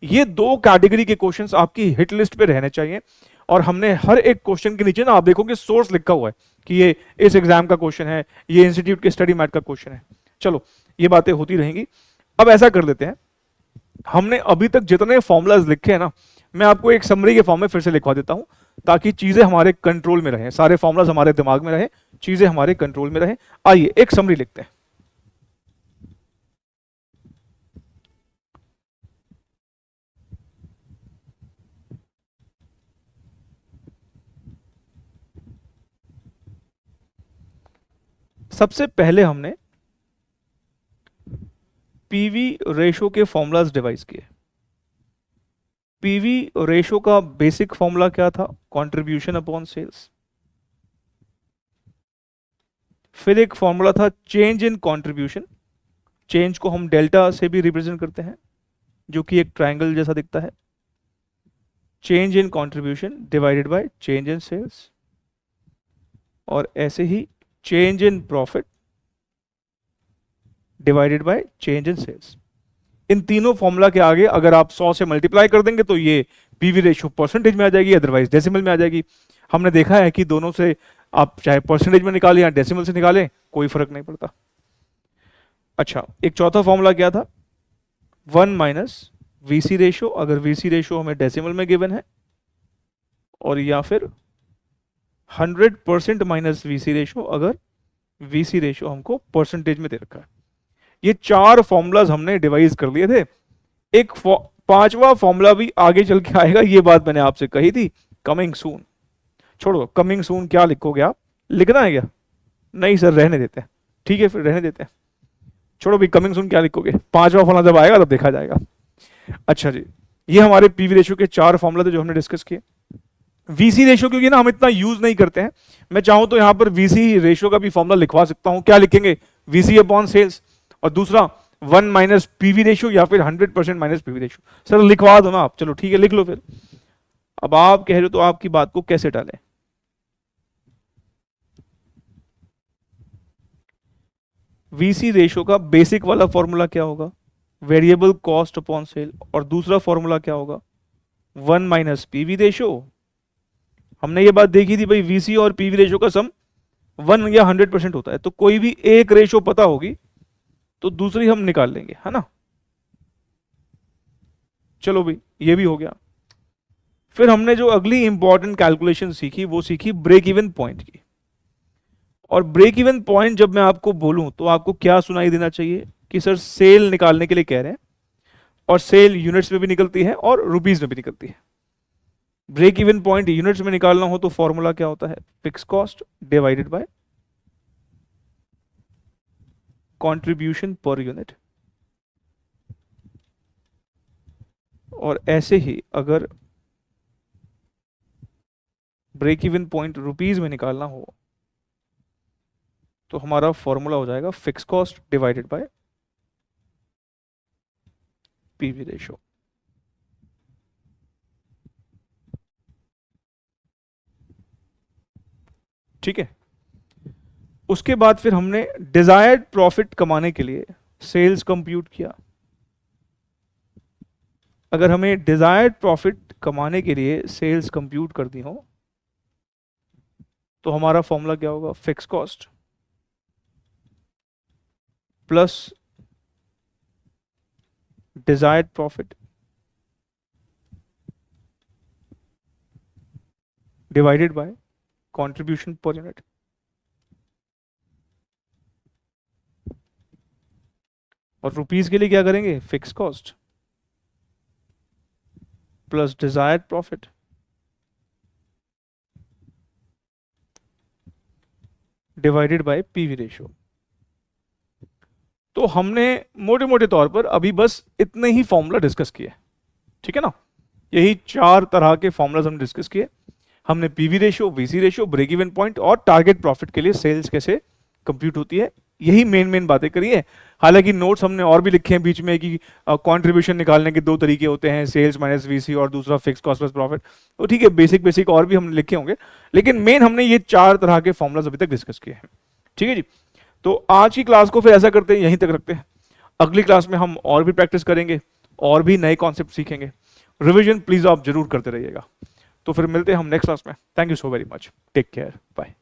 ये दो कैटेगरी के क्वेश्चंस आपकी हिट लिस्ट पे रहने चाहिए। और हमने हर एक क्वेश्चन के नीचे ना आप देखोगे सोर्स लिखा हुआ है कि ये इस एग्जाम का क्वेश्चन है, ये इंस्टीट्यूट के स्टडी मैट का क्वेश्चन है। चलो ये बातें होती रहेंगी। अब ऐसा कर लेते हैं, हमने अभी तक जितने फॉर्मूलाज लिखे हैं ना, मैं आपको एक समरी के फॉर्म में फिर से लिखवा देता हूं ताकि चीजें हमारे कंट्रोल में रहें, सारे फॉर्मूलाज हमारे दिमाग में रहें, चीजें हमारे कंट्रोल में रहें। आइए एक समरी लिखते हैं। सबसे पहले हमने पीवी रेशो के फॉर्मूलाज डिवाइस किए। पीवी रेशो का बेसिक फॉर्मूला क्या था? Contribution upon sales. फिर एक फॉर्मूला था चेंज इन कंट्रीब्यूशन, चेंज को हम डेल्टा से भी रिप्रेजेंट करते हैं जो कि एक ट्रायंगल जैसा दिखता है। Change in contribution divided by change in sales, और ऐसे ही change in profit divided by change in sales. इन तीनों फॉर्मूला के आगे अगर आप 100 से मल्टीप्लाई कर देंगे तो ये पीवी रेशियो परसेंटेज में आ जाएगी, अदरवाइज डेसिमल में आ जाएगी। हमने देखा है कि दोनों से आप चाहे परसेंटेज में निकालें या डेसिमल से निकालें कोई फर्क नहीं पड़ता। अच्छा, एक चौथा फॉर्मूला क्या था? 1 माइनस वीसी रेशियो, अगर वीसी रेशियो हमें डेसिमल में गिवन है, और या फिर 100% माइनस वीसी रेशियो अगर वीसी रेशियो हमको परसेंटेज में दे रखा है। ये चार फॉर्मूलाज हमने डिवाइस कर लिए थे। एक पांचवा फॉर्मूला भी आगे चल के आएगा, ये बात मैंने आपसे कही थी, कमिंग सून। छोड़ो कमिंग सून क्या लिखोगे आप, लिखना है क्या? नहीं सर रहने देते हैं, ठीक है फिर रहने देते हैं, छोड़ो भाई कमिंग सून क्या लिखोगे, पांचवा फॉर्मूला जब आएगा तब देखा जाएगा। अच्छा जी, ये हमारे पीवी रेशियो के चार फॉर्मूला थे जो हमने डिस्कस किए। वीसी रेशियो क्योंकि ना हम इतना यूज नहीं करते हैं, मैं चाहूं तो यहां पर वीसी रेशियो का भी फॉर्मूला लिखवा सकता हूं। क्या लिखेंगे? वीसी अपॉन सेल्स, और दूसरा 1 माइनस पीवी रेशियो या फिर 100% माइनस पीवी रेशियो। सर लिखवा दो ना आप, चलो ठीक है लिख लो फिर। अब आप कह रहे हो तो आपकी बात को कैसे टालें? वीसी रेशियो का बेसिक वाला फॉर्मूला क्या होगा? वेरिएबल कॉस्ट अपॉन सेल, और दूसरा फॉर्मूला क्या होगा? 1 माइनस पीवी रेशियो। हमने ये बात देखी थी भाई, वीसी और पीवी रेशियो का सम 1 या 100% होता है, तो कोई भी एक रेशियो पता होगी तो दूसरी हम निकाल लेंगे, है ना। चलो भाई ये भी हो गया। फिर हमने जो अगली इंपॉर्टेंट कैलकुलेशन सीखी वो सीखी ब्रेक इवन पॉइंट की। और ब्रेक इवन पॉइंट जब मैं आपको बोलूं तो आपको क्या सुनाई देना चाहिए कि सर सेल निकालने के लिए कह रहे हैं, और सेल यूनिट्स में भी निकलती है और रुपीज में भी निकलती है। ब्रेक इवन पॉइंट यूनिट्स में निकालना हो तो फॉर्मूला क्या होता है? Fix cost divided by contribution per unit. और ऐसे ही अगर ब्रेक इवन पॉइंट रुपीज में निकालना हो तो हमारा फॉर्मूला हो जाएगा fix cost divided by PV ratio. ठीक है, उसके बाद फिर हमने डिजायर्ड प्रॉफिट कमाने के लिए सेल्स कंप्यूट किया। अगर हमें डिजायर्ड प्रॉफिट कमाने के लिए सेल्स कंप्यूट करनी हो तो हमारा फॉर्मूला क्या होगा? Fix cost plus desired profit divided by contribution per unit. और रुपीस के लिए क्या करेंगे? Fix cost plus desired profit divided by PV ratio. तो हमने मोटे मोटे तौर पर अभी बस इतने ही फॉर्मूला डिस्कस किए, ठीक है ना। यही चार तरह के फॉर्मूलाज हम डिस्कस किए। हमने PV ratio, VC ratio, break even point और टारगेट प्रॉफिट के लिए सेल्स कैसे कंप्यूट होती है, यही मेन बातें करी है। हालांकि नोट्स हमने और भी लिखे हैं बीच में कि कंट्रीब्यूशन निकालने के दो तरीके होते हैं, सेल्स माइनस वीसी और दूसरा फिक्स कॉस्ट प्लस प्रॉफिट। तो ठीक है, बेसिक और भी हमने लिखे होंगे, लेकिन मेन हमने ये चार तरह के फॉर्मूलाज अभी तक डिस्कस किए हैं। ठीक है जी, तो आज की क्लास को फिर ऐसा करते हैं, यहीं तक रखते हैं। अगली क्लास में हम और भी प्रैक्टिस करेंगे और भी नए कॉन्सेप्ट सीखेंगे। रिवीजन प्लीज आप जरूर करते रहिएगा। तो फिर मिलते हैं हम नेक्स्ट क्लास में। Thank you so very much, take care, bye.